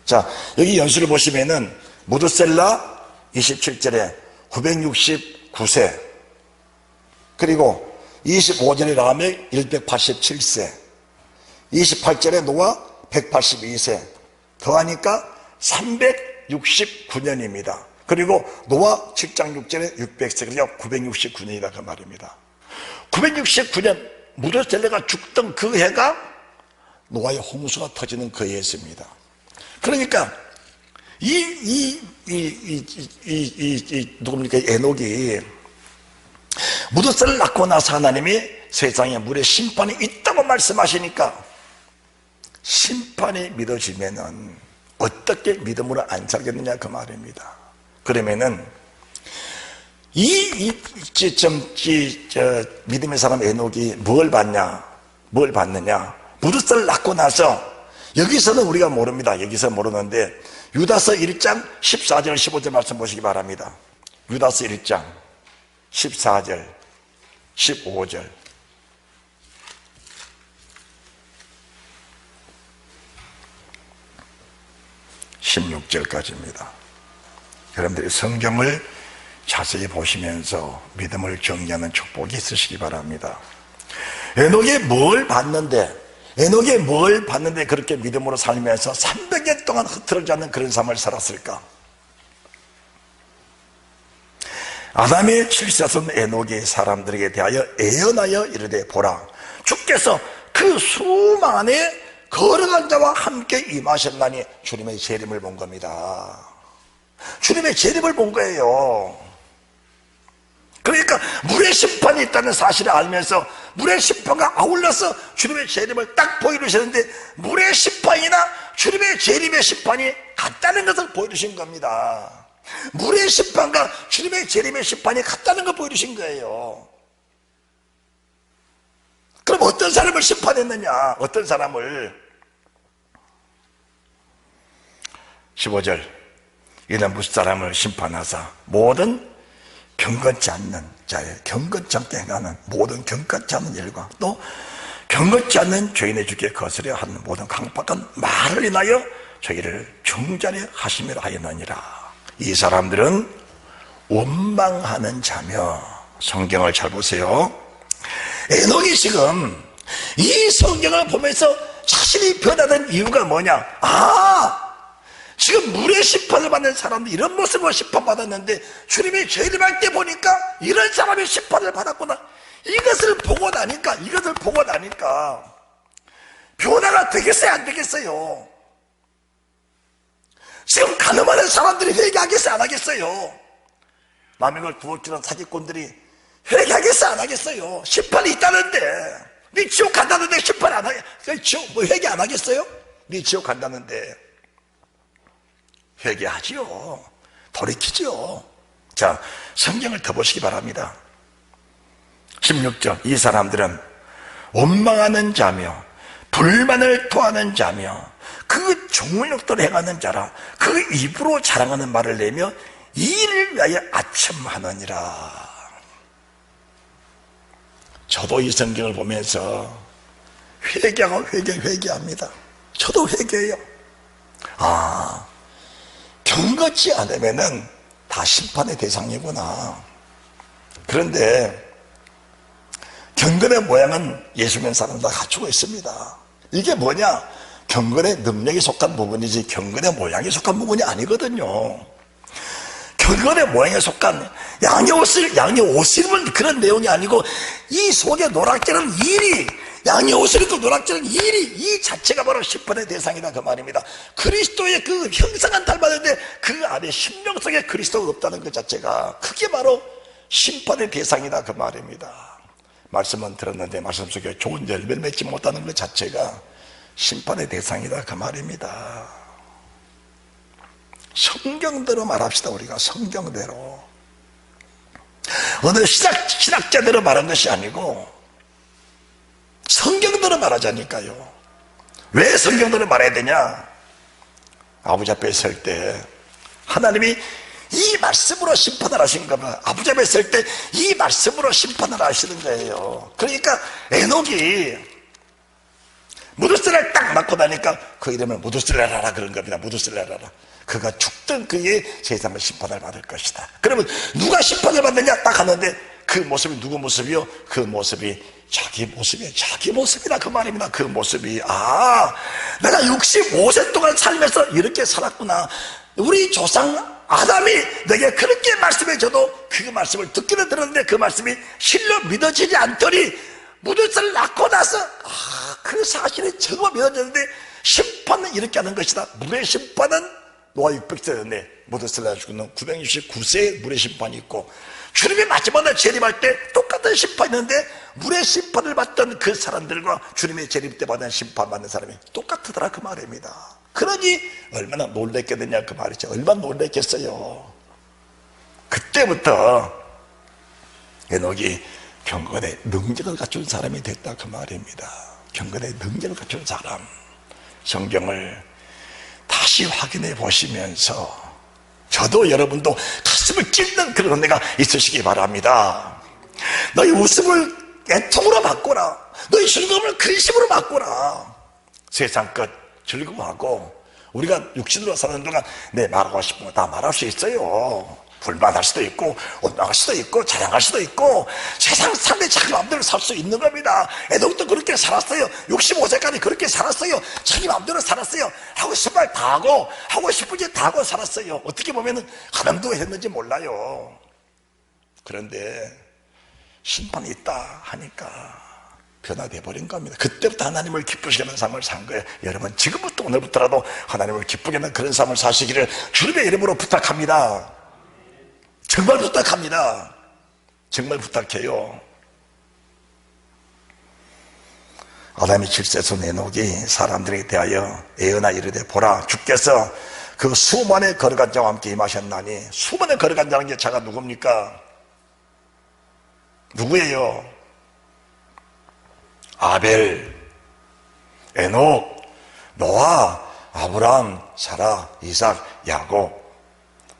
자, 여기 연수를 보시면은 무드셀라 27절에 969세, 그리고 25절에 라멕 187세, 28절에 노아 182세, 더하니까 369년입니다. 그리고 노아 7장 6절에 600세, 그러니까 969년이다 그 말입니다. 969년 무드셀라가 죽던 그 해가 노아의 홍수가 터지는 그 해였습니다. 그러니까 누굽니까? 에녹이 무드셀라를 낳고 나서 하나님이 세상에 물의 심판이 있다고 말씀하시니까 심판이 믿어지면은 어떻게 믿음으로 안 살겠느냐 그 말입니다. 그러면은 믿음의 사람 에녹이 뭘 받냐? 뭘 받느냐? 무드셀라를 낳고 나서, 여기서는 우리가 모릅니다. 여기서 모르는데 유다서 1장 14절 15절 말씀 보시기 바랍니다. 유다서 1장 14절 15절. (16절까지입니다) 여러분들이 성경을 자세히 보시면서 믿음을 정리하는 축복이 있으시기 바랍니다. 에녹이 뭘 봤는데 그렇게 믿음으로 살면서 300년 동안 흐트러지지 않는 그런 삶을 살았을까? 아담의 칠세손 에녹이 사람들에게 대하여 애언하여 이르되 보라, 주께서 그 수만에 걸어간 자와 함께 임하셨나니, 주님의 재림을 본 겁니다. 주님의 재림을 본 거예요. 그러니까 물의 심판이 있다는 사실을 알면서 물의 심판과 아울러서 주님의 재림을 딱 보여주셨는데, 물의 심판이나 주님의 재림의 심판이 같다는 것을 보여주신 겁니다. 물의 심판과 주님의 재림의 심판이 같다는 걸 보여주신 거예요. 그럼 어떤 사람을 심판했느냐? 어떤 사람을? 15절. 이는 무슨 사람을 심판하사 모든 경건치 않는 자의 경건치 않게 행하는 모든 경건치 않는 일과 또 경건치 않는 죄인의 주께 거스려 하는 모든 강박한 말을 인하여 저희를 정죄하려 하심이라 하였느니라. 이 사람들은 원망하는 자며, 성경을 잘 보세요. 에녹이 지금 이 성경을 보면서 자신이 변화된 이유가 뭐냐? 지금 물의 심판을 받는 사람들, 이런 모습으로 심판받았는데 주님이 재림할 때 보니까 이런 사람이 심판을 받았구나. 이것을 보고 나니까 변화가 되겠어요, 안 되겠어요? 지금 가늠하는 사람들이 회개하겠어요, 안 하겠어요? 남의 구억질한 사기꾼들이 회개하겠어요, 안 하겠어요? 심판이 있다는데, 네 지옥 간다는데 심판 안 하겠어요? 회개 안 하겠어요? 네 지옥 간다는데. 회개하지요. 돌이키죠. 자, 성경을 더 보시기 바랍니다. 16절. 이 사람들은 원망하는 자며 불만을 토하는 자며 그 종을욕도를 행하는 자라. 그 입으로 자랑하는 말을 내며 이 일을 위하여 아첨하느니라. 저도 이 성경을 보면서 회개합니다. 저도 회개해요. 경건치 않으면은 다 심판의 대상이구나. 그런데 경건의 모양은 예수 믿는 사람 다 갖추고 있습니다. 이게 뭐냐? 경건의 능력이 속한 부분이지 경건의 모양이 속한 부분이 아니거든요. 경건의 모양에 속한 양의 옷을 입은 그런 내용이 아니고, 이 속에 노랗게는 일이, 양의 옷을 입고 노랗게는 일이, 이 자체가 바로 심판의 대상이다 그 말입니다. 그리스도의 그 형상은 닮았는데 그 안에 심령 속에 그리스도가 없다는 것 자체가, 그게 바로 심판의 대상이다 그 말입니다. 말씀은 들었는데 말씀 속에 좋은 열매를 맺지 못하는 것 자체가 심판의 대상이다 그 말입니다. 성경대로 말합시다. 우리가 성경대로, 어느 신학자대로 말한 것이 아니고 성경대로 말하자니까요. 왜 성경대로 말해야 되냐? 아버지 앞에 설 때 하나님이 이 말씀으로 심판을 하신 겁니다. 아버지 앞에 설 때 이 말씀으로 심판을 하시는 거예요. 그러니까 에녹이 무드셀라를 딱 맞고 나니까 그 이름을 무드셀라라 그런 겁니다. 무드셀라라. 그가 죽던 그의 세상을 심판을 받을 것이다. 그러면 누가 심판을 받느냐 딱 하는데, 그 모습이 누구 모습이요? 그 모습이 자기 모습이에요. 자기 모습이다 그 말입니다. 그 모습이, 내가 65세 동안 살면서 이렇게 살았구나. 우리 조상 아담이 내게 그렇게 말씀해줘도 그 말씀을 듣기는 들었는데 그 말씀이 실로 믿어지지 않더니 무드셀을 낳고 나서 그 사실이 정말 믿어졌는데, 심판은 이렇게 하는 것이다. 물의 심판은 노아 600세였네. 무드셀라 죽는 969세의 물의 심판이 있고, 주님이 마지막에 재림할 때 똑같은 심판이 있는데, 물의 심판을 받던 그 사람들과 주님의 재림 때 받은 심판 받는 사람이 똑같더라 그 말입니다. 그러니 얼마나 놀랬겠느냐 그 말이죠. 얼마나 놀랬겠어요. 그때부터 에녹이 경건의 능력을 갖춘 사람이 됐다 그 말입니다. 경건의 능력을 갖춘 사람. 성경을 다시 확인해 보시면서 저도 여러분도 가슴을 찢는 그런 은혜가 있으시기 바랍니다. 너희 웃음을 애통으로 바꾸라. 너희 즐거움을 근심으로 바꾸라. 세상 것 즐거워하고, 우리가 육신으로 사는 동안 내 말하고 싶은 거 다 말할 수 있어요. 불만할 수도 있고 원망할 수도 있고 자랑할 수도 있고, 세상 상대 자기 마음대로 살 수 있는 겁니다. 에녹도 그렇게 살았어요. 65세까지 그렇게 살았어요. 자기 마음대로 살았어요. 하고 싶은 말 다 하고, 하고 싶은 짓 다 하고 살았어요. 어떻게 보면 가늠도 했는지 몰라요. 그런데 심판이 있다 하니까 변화돼 버린 겁니다. 그때부터 하나님을 기쁘시게 하는 삶을 산 거예요. 여러분 지금부터 오늘부터라도 하나님을 기쁘게 하는 그런 삶을 사시기를 주님의 이름으로 부탁합니다. 정말 부탁합니다. 정말 부탁해요. 아담이 칠세손 에녹이 사람들에게 대하여 애언하 이르되, 보라, 주께서 그 수만의 거룩한 자와 함께 임하셨나니. 수만의 거룩한 자는 게 자가 누굽니까? 누구예요? 아벨, 에녹, 노아, 아브라함, 사라, 이삭, 야곱.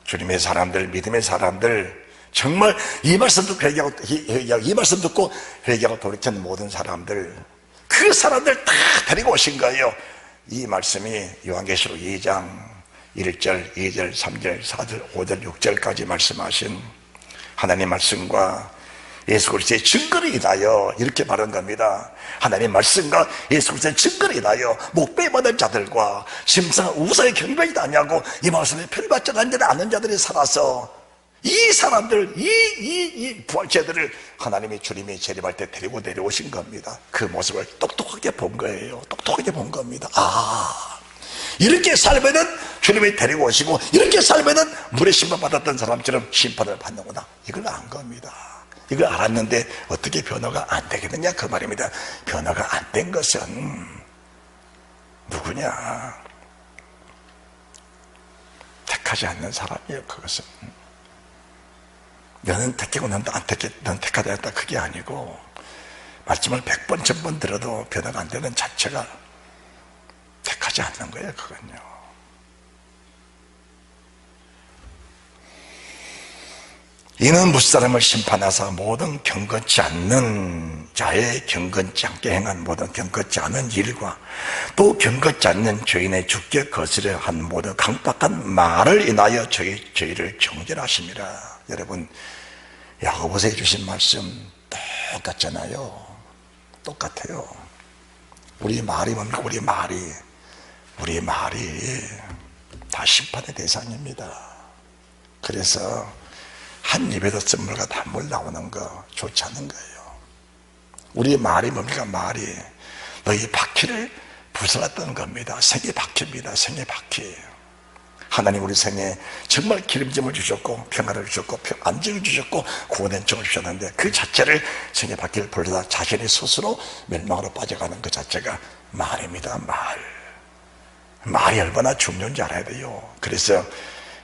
주님의 사람들, 믿음의 사람들, 정말 이 말씀 듣고 회개하고, 이 말씀 듣고 회개하고 돌이키는 모든 사람들, 그 사람들 다 데리고 오신 거예요. 이 말씀이 요한계시록 2장 1절, 2절, 3절, 4절, 5절, 6절까지 말씀하신 하나님 말씀과 예수 그리스도의 증거를 인하여 이렇게 말한 겁니다. 하나님 말씀과 예수 그리스도의 증거를 인하여 목배 받은 자들과 심상 우사의 경배이 다냐고 이 말씀에 편받지 않는 자들이 살아서, 이 사람들, 이 부활체들을 하나님이 주님이 재림할 때 데리고 내려오신 겁니다. 그 모습을 똑똑하게 본 거예요. 똑똑하게 본 겁니다. 이렇게 살면은 주님이 데리고 오시고, 이렇게 살면은 물에 심판 받았던 사람처럼 심판을 받는구나, 이걸 안 겁니다. 이걸 알았는데 어떻게 변화가 안 되겠느냐 그 말입니다. 변화가 안 된 것은 누구냐? 택하지 않는 사람이에요. 그것은 너는 택하고 넌 택하지 않았다, 그게 아니고, 말씀을 100번 1000번 들어도 변화가 안 되는 자체가 택하지 않는 거예요. 그건요. 이는 무사람을 심판하사 모든 경건치 않는 자의 경건치 않게 행한 모든 경건치 않은 일과 또 경건치 않는 죄인의 죽게 거스려 한 모든 강박한 말을 인하여 저희를 정죄하심이라. 여러분 야고보서에 주신 말씀 똑같잖아요. 똑같아요. 우리 말이 뭡니까? 우리 말이 우리 말이 다 심판의 대상입니다. 그래서 한 입에서 쓴물과 단물 나오는 거 좋지 않은 거예요. 우리 말이 뭡니까? 말이 너희 바퀴를 부숴놨다는 겁니다. 생의 바퀴입니다. 생의 바퀴. 하나님 우리 생에 정말 기름짐을 주셨고 평안을 주셨고 안정을 주셨고 구원의 정을 주셨는데 그 자체를 생의 바퀴를 불러다 자신이 스스로 멸망으로 빠져가는 그 자체가 말입니다. 말이 얼마나 중요한지 알아야 돼요. 그래서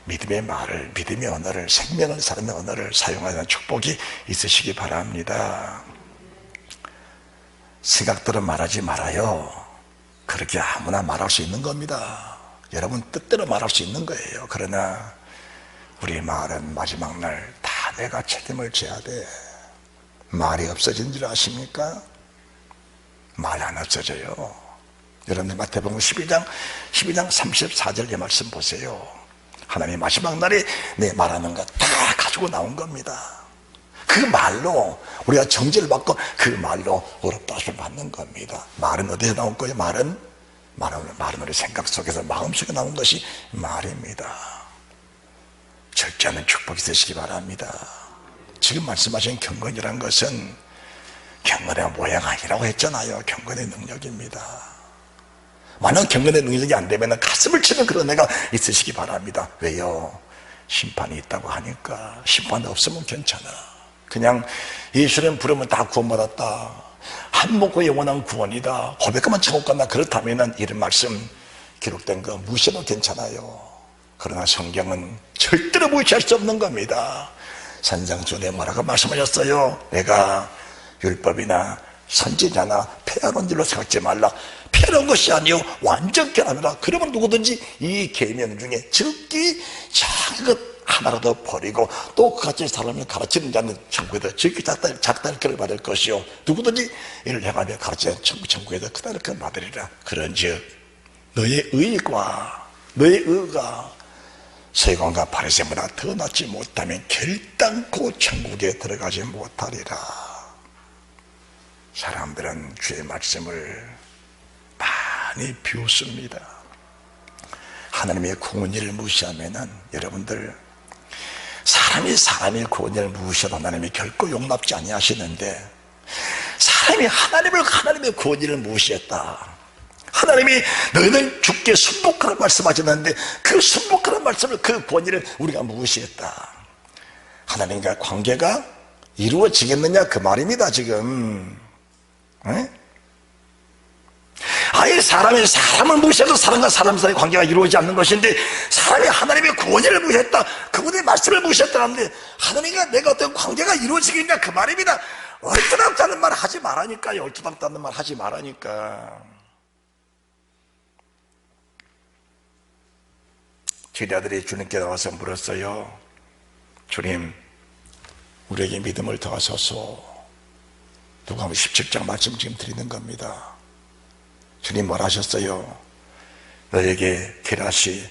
믿음의 말을, 믿음의 언어를, 생명을 사는 언어를 사용하는 축복이 있으시기 바랍니다. 생각대로 말하지 말아요. 그렇게 아무나 말할 수 있는 겁니다. 여러분 뜻대로 말할 수 있는 거예요. 그러나 우리 말은 마지막 날 다 내가 책임을 져야 돼. 말이 없어진 줄 아십니까? 말 안 없어져요. 여러분들 마태복음 12장 34절의 말씀 보세요. 하나님 마지막 날에 내 말하는 거 다 가지고 나온 겁니다. 그 말로 우리가 정죄를 받고 그 말로 어렵다 하심을 받는 겁니다. 말은 어디서 나온 거예요? 말은 우리 생각 속에서 마음속에 나온 것이 말입니다. 적지 않은 축복이 되시기 바랍니다. 지금 말씀하신 경건이란 것은 경건의 모양 아니라고 했잖아요. 경건의 능력입니다. 만약 경건의 능력이 안 되면 가슴을 치는 그런 애가 있으시기 바랍니다. 왜요? 심판이 있다고 하니까. 심판 없으면 괜찮아. 그냥 예수님 부르면 다 구원받았다, 한 먹고 영원한 구원이다, 고백하면 천국 간다, 그렇다면 이런 말씀 기록된 거 무시해도 괜찮아요. 그러나 성경은 절대로 무시할 수 없는 겁니다. 산상수훈에 뭐라고 말씀하셨어요? 내가 율법이나 선지자나 폐하는 일로 생각지 말라. 폐하는 것이 아니요 완전 깨달으라. 그러면 누구든지 이 계명 중에 적기 작은 것 하나라도 버리고 또 그같이 사람을 가르치는 자는 천국에서 적기 작다 일컬을 받을 것이요 누구든지 이를 행하며 가르치는 천국에서 크다 일컬을 받으리라. 그런즉 너의 의가 서기관과 바리새인보다 더 낫지 못하면 결단코 천국에 들어가지 못하리라. 사람들은 주의 말씀을 많이 비웃습니다. 하나님의 구원을 무시하면은 여러분들, 사람이 구원을 무시해도 하나님이 결코 용납지 아니하시는데, 사람이 하나님의 구원을 무시했다, 하나님이 너희들 주께 순복하라 말씀하셨는데 그 순복하라는 말씀을, 그 권위를 우리가 무시했다. 하나님과 관계가 이루어지겠느냐 그 말입니다. 지금 아예 사람을 무시해도 사람과 사람 사이의 관계가 이루어지지 않는 것인데, 사람이 하나님의 구원을 무시했다, 그분의 말씀을 무시했다는데 하나님과 내가 어떤 관계가 이루어지겠냐 그 말입니다. 얼토당토하는 말 하지 말라니까요. 얼토당토하는 말 하지 말라니까. 제자들이 주님께 나와서 물었어요. 주님, 우리에게 믿음을 더하소서. 누가복음 17장 말씀 지금 드리는 겁니다. 주님 뭐라 하셨어요? 너에게 게라시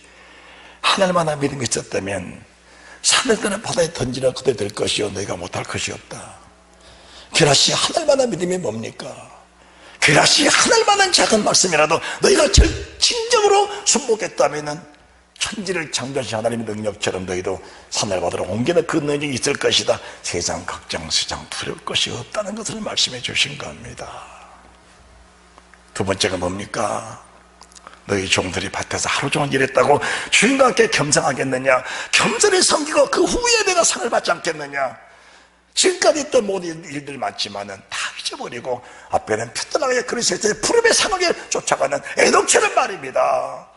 하늘만한 믿음이 있었다면 산을 떠나 바다에 던지라 그대 될 것이요 너희가 못할 것이 없다. 게라시 하늘만한 믿음이 뭡니까? 게라시 하늘만한 작은 말씀이라도 너희가 진정으로 순복했다면 천지를 창조하신 하나님의 능력처럼 너희도 산을바다로 옮기는 그 능력이 있을 것이다. 세상 걱정 세상 두려울 것이 없다는 것을 말씀해 주신 겁니다. 두 번째가 뭡니까? 너희 종들이 밭에서 하루 종일 일했다고 주인과 함께 겸상하겠느냐? 겸손히 섬기고 그 후에 내가 상을 받지 않겠느냐? 지금까지 했던 모든 일들 많지만은 다 잊어버리고 앞에는 편안하게 그리스도의 푸름의 상을 쫓아가는 에녹처럼 말입니다.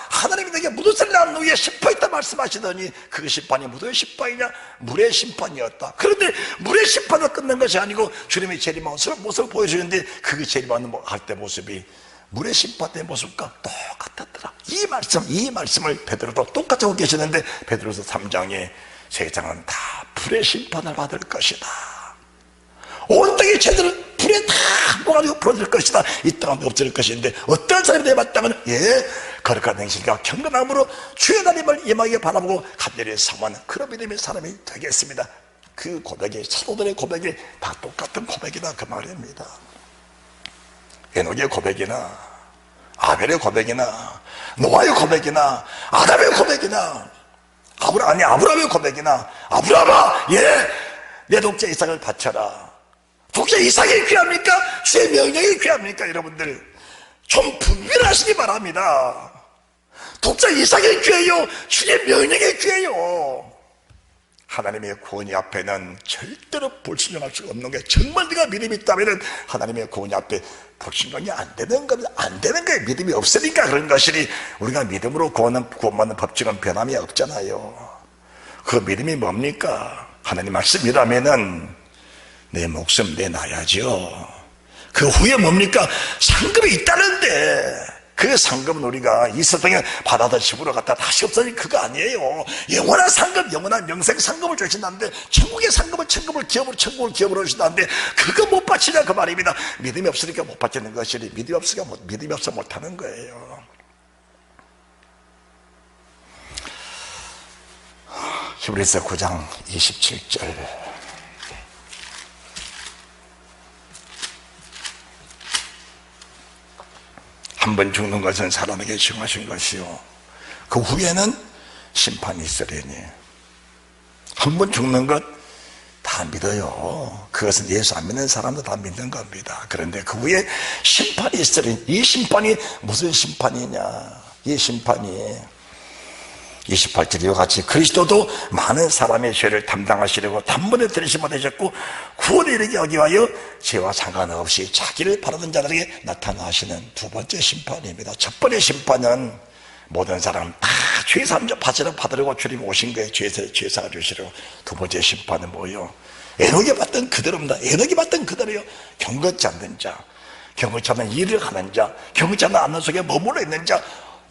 하나님이 너에게 무릇을 낳은 후에 심판이있다 말씀하시더니 그 심판이 무도의 심판이냐? 물의 심판이었다. 그런데 물의 심판을 끝낸 것이 아니고 주님이 재림하는 모습을 보여주는데 그 재림하는 할 때 모습이 물의 심판 때 모습과 똑같았더라. 이 말씀을 베드로도 똑같이 하고 계시는데 베드로서 3장에 세상은 다 불의 심판을 받을 것이다. 온 땅의 죄들은 불에 다 모아가지고 부러질 것이다. 이 땅은 없어질 것인데 어떤 사람이 내봤다면 거룩한 행실과 경건함으로 주의 날임을 임하게 바라보고 간절히 사모하는 그런 믿음의 사람이 되겠습니다. 그 고백이 사도들의 고백이 다 똑같은 고백이다 그 말입니다. 에녹의 고백이나 아벨의 고백이나 노아의 고백이나 아담의 고백이나 아브라함의 고백이나 아브라함아 내 독자 이삭을 바쳐라. 독자 이삭이 귀합니까? 주의 명령이 귀합니까? 여러분들 좀 분별하시기 바랍니다. 독자 이삭이 귀해요? 주의 명령이 귀해요? 하나님의 구원이 앞에는 절대로 불순종할 수가 없는 게, 정말 네가 믿음이 있다면 하나님의 구원이 앞에 불순종이 안 되는 겁니다. 안 되는 거예요. 믿음이 없으니까 그런 것이니, 우리가 믿음으로 구원받는 법칙은 변함이 없잖아요. 그 믿음이 뭡니까? 하나님 말씀이라면은 내 목숨 내놔야죠. 그 후에 뭡니까? 상급이 있다는데, 그 상급은 우리가 이 세상에 받아다 집으로 갖다 다시 없어질 그거 아니에요. 영원한 상급, 영원한 영생 상급을 주신다는데, 천국의 상급은 천국을 기업으로 주신다는데, 그거 못 바치냐 그 말입니다. 믿음이 없으니까 못 바치는 것이니, 믿음이 없어 못하는 거예요. 히브리서 9장 27절. 한 번 죽는 것은 사람에게 정하신 것이요, 그 후에는 심판이 있으리니. 한 번 죽는 것 다 믿어요. 그것은 예수 안 믿는 사람도 다 믿는 겁니다. 그런데 그 후에 심판이 있으리니, 이 심판이 무슨 심판이냐? 이 심판이 28절 이와 같이 그리스도도 많은 사람의 죄를 담당하시려고 단번에 들으시면 되셨고, 구원에 이르게 하기 위하여 죄와 상관없이 자기를 바라는 자들에게 나타나시는 두 번째 심판입니다. 첫 번째 심판은 모든 사람 다 죄사함 좀 받으려고 주님 오신 거예요. 죄사가 주시려고. 두 번째 심판은 뭐예요? 에녹이 받던 그대로입니다. 에녹이 받던 그대로요. 경건치 않는 자, 경건치 않는 일을 하는 자, 경건치 않는 안전 속에 머물러 있는 자,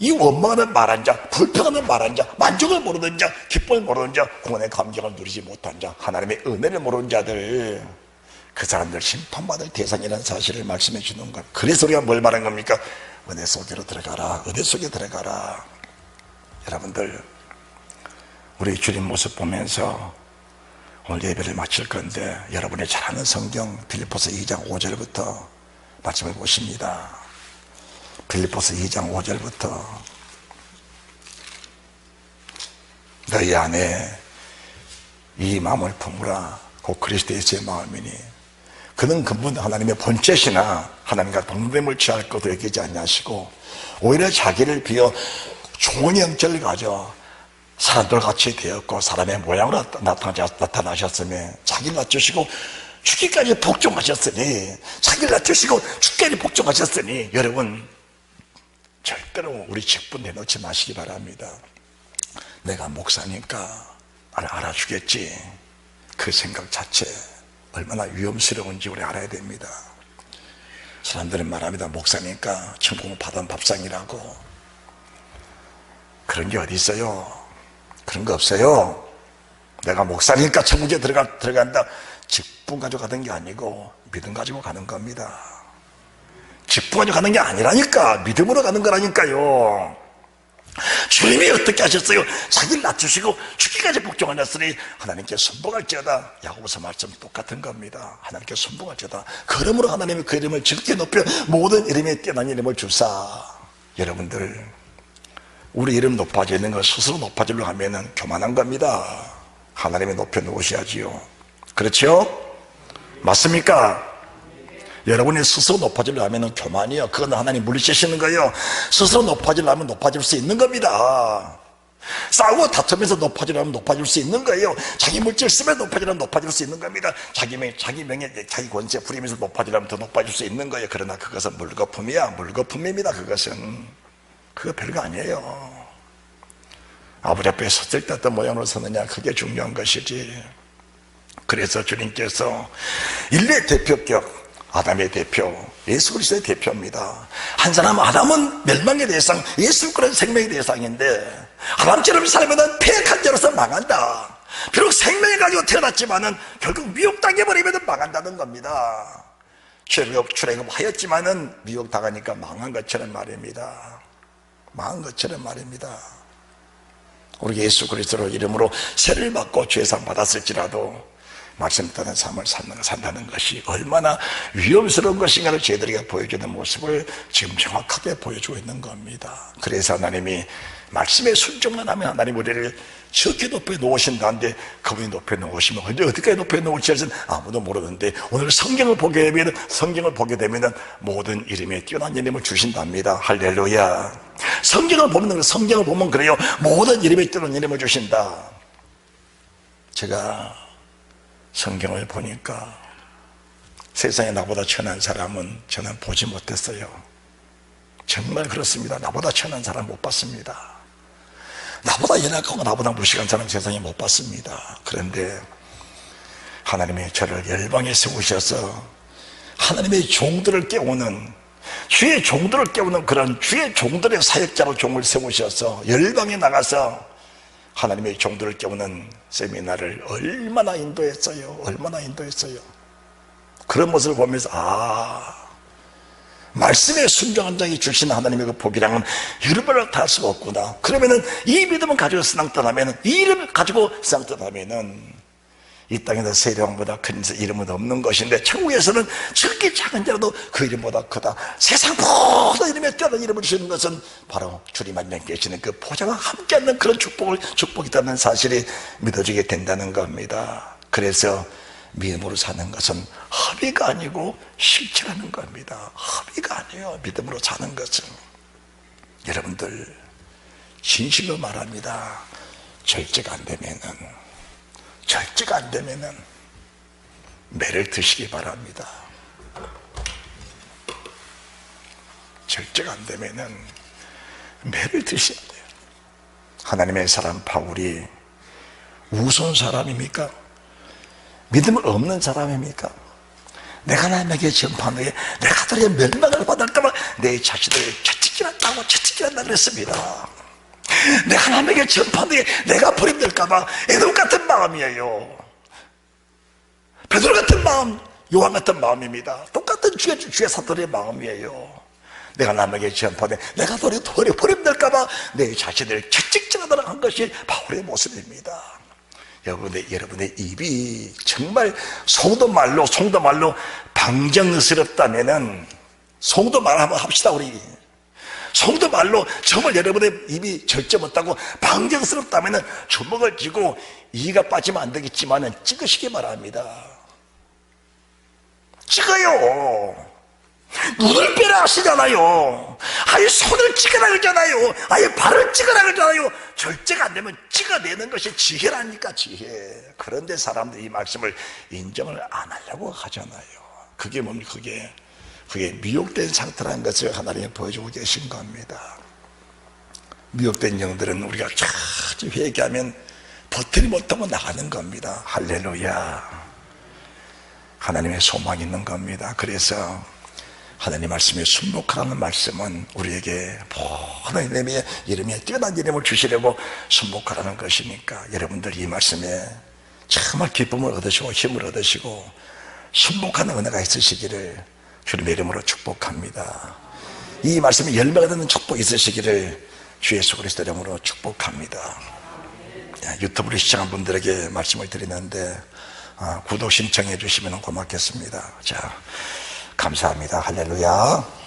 이 원망하는 말한 자, 불평하는 말한 자, 만족을 모르는 자, 기쁨을 모르는 자, 구원의 감정을 누리지 못한 자, 하나님의 은혜를 모르는 자들, 그 사람들 심판받을 대상이라는 사실을 말씀해 주는 것. 그래서 우리가 뭘 말한 겁니까? 은혜 속으로 들어가라. 은혜 속에 들어가라. 여러분들, 우리 주님 모습 보면서 오늘 예배를 마칠 건데, 여러분이 잘 아는 성경 빌립보서 2장 5절부터 말씀해 보십니다. 빌립보서 2장 5절부터 너희 안에 이 마음을 품으라. 곧 그리스도 예수의 마음이니 그는 근본 하나님의 본체시나 하나님과 동됨을 취할 것도 여기지 아니하시고 오히려 자기를 비어 종의 형체를 가져 사람들 같이 되었고 사람의 모양으로 나타나셨으며 자기를 낮추시고 죽기까지 복종하셨으니, 자기를 낮추시고 죽기까지 복종하셨으니, 여러분 절대로 우리 직분 내놓지 마시기 바랍니다. 내가 목사니까 알아주겠지, 그 생각 자체 얼마나 위험스러운지 우리 알아야 됩니다. 사람들은 말합니다. 목사니까 천국을 받은 밥상이라고. 그런 게 어디 있어요? 그런 거 없어요. 내가 목사니까 천국에 들어간다. 직분 가지고 가는 게 아니고 믿음 가지고 가는 겁니다. 직분 가지고 가는 게 아니라니까, 믿음으로 가는 거라니까요. 주님이 어떻게 하셨어요? 자기를 낮추시고 죽기까지 복종하셨으니 하나님께 선봉할지어다. 야고보서 말씀 똑같은 겁니다. 하나님께 선봉할지어다. 그러므로 하나님이 그 이름을 즐겁게 높여 모든 이름에 뛰어난 이름을 주사. 여러분들, 우리 이름 높아지는 거 스스로 높아지려고 하면 교만한 겁니다. 하나님이 높여 놓으셔야지요. 그렇죠? 맞습니까? 여러분이 스스로 높아지려고 하면 교만이요. 그건 하나님 물리치시는 거예요. 스스로 높아지려면 높아질 수 있는 겁니다. 싸우고 다투면서 높아지려면 높아질 수 있는 거예요. 자기 물질 쓰면 높아지려면 높아질 수 있는 겁니다. 자기 명예, 자기 권세 부리면서 높아지려면 더 높아질 수 있는 거예요. 그러나 그것은 물거품이야. 물거품입니다. 그것은. 그거 별거 아니에요. 아버지 앞에 섰을 때 어떤 모양으로 서느냐, 그게 중요한 것이지. 그래서 주님께서 인류의 대표격, 아담의 대표, 예수 그리스도의 대표입니다. 한 사람 아담은 멸망의 대상, 예수 그리스도는 생명의 대상인데, 아담처럼 살면은 폐역한 자로서 망한다. 비록 생명을 가지고 태어났지만은 결국 미혹당해버리면 망한다는 겁니다. 출애굽하였지만은 미혹당하니까 망한 것처럼 말입니다. 망한 것처럼 말입니다. 우리 예수 그리스도 이름으로 세를 받고 죄상 받았을지라도 말씀 따른 삶을 산다는 것이 얼마나 위험스러운 것인가를 저희들에게 보여주는 모습을 지금 정확하게 보여주고 있는 겁니다. 그래서 하나님이 말씀에 순종만 하면 하나님 우리를 저렇게 높여 놓으신다는데, 그분이 높여 놓으시면 언제 어디까지 높여 놓을지는 아무도 모르는데, 오늘 성경을 보게 되면 모든 이름에 뛰어난 이름을 주신답니다. 할렐루야. 성경을 보면 그래요. 모든 이름에 뛰어난 이름을 주신다. 제가 성경을 보니까 세상에 나보다 천한 사람은 저는 보지 못했어요. 정말 그렇습니다. 나보다 천한 사람 못 봤습니다. 나보다 연약하고 나보다 무식한 사람 세상에 못 봤습니다. 그런데 하나님이 저를 열방에 세우셔서 하나님의 종들을 깨우는, 주의 종들을 깨우는 그런 주의 종들의 사역자로 종을 세우셔서 열방에 나가서 하나님의 종들을 깨우는 세미나를 얼마나 인도했어요. 그런 모습을 보면서 말씀에 순종한 자에게 주신 하나님의 그 복이랑은 이름을 다 할 수가 없구나. 그러면은 이 믿음을 가지고 세상 떠나면은, 이 이름을 가지고 세상 떠나면은 이 땅에서 세력보다 큰 이름은 없는 것인데, 천국에서는 저렇게 작은 자라도 그 이름보다 크다. 세상 모든 이름에 뛰어난 이름을 주시는 것은 바로 주님 안에 계시는 그 보좌와 함께 하는 그런 축복이라는 사실이 믿어지게 된다는 겁니다. 그래서 믿음으로 사는 것은 허비가 아니고 실체라는 겁니다. 허비가 아니에요. 믿음으로 사는 것은. 여러분들 진실로 말합니다. 절제가 안 되면은 매를 드시기 바랍니다. 절제가 안 되면은 매를 드셔야 돼요. 하나님의 사람 바울이 우스운 사람입니까? 믿음 없는 사람입니까? 내가 남에게 전파한 후에 내가 들의 멸망을 받을까봐 내 자신을 채찍질한다 그랬습니다. 내가 남에게 전파한 후에 내가 버림될까봐 에돔 같은 마음이에요. 베드로 같은 마음, 요한 같은 마음입니다. 똑같은 주의 사도의 마음이에요. 내가 남에게 전파한 후에 내가 버림될까봐 내 자신을 채찍질하도록 한 것이 바울의 모습입니다. 여러분의 입이 정말 송도말로 방정스럽다면은, 송도말 한번 합시다. 우리 송도말로 정말 여러분의 입이 절제 못하고 방정스럽다면은 주먹을 쥐고 이가 빠지면 안 되겠지만은 찍으시기 바랍니다. 찍어요. 눈을 빼라 하시잖아요. 아예 손을 찍으라 그러잖아요. 아예 발을 찍으라 그러잖아요. 절제가 안 되면 찍어내는 것이 지혜라니까, 지혜. 그런데 사람들이 이 말씀을 인정을 안 하려고 하잖아요. 그게 뭡니까? 그게 미혹된 상태라는 것을 하나님이 보여주고 계신 겁니다. 미혹된 영들은 우리가 자주 회개하면 버티지 못하고 나가는 겁니다. 할렐루야. 하나님의 소망이 있는 겁니다. 그래서 하나님 말씀에 순복하라는 말씀은 우리에게 모든 이름에 뛰어난 이름을 주시려고 순복하라는 것이니까, 여러분들 이 말씀에 정말 기쁨을 얻으시고 힘을 얻으시고 순복하는 은혜가 있으시기를 주님의 이름으로 축복합니다. 이 말씀에 열매가 되는 축복이 있으시기를 주 예수 그리스도 이름으로 축복합니다. 유튜브를 시청한 분들에게 말씀을 드리는데 구독 신청해 주시면 고맙겠습니다. 자, 감사합니다. 할렐루야.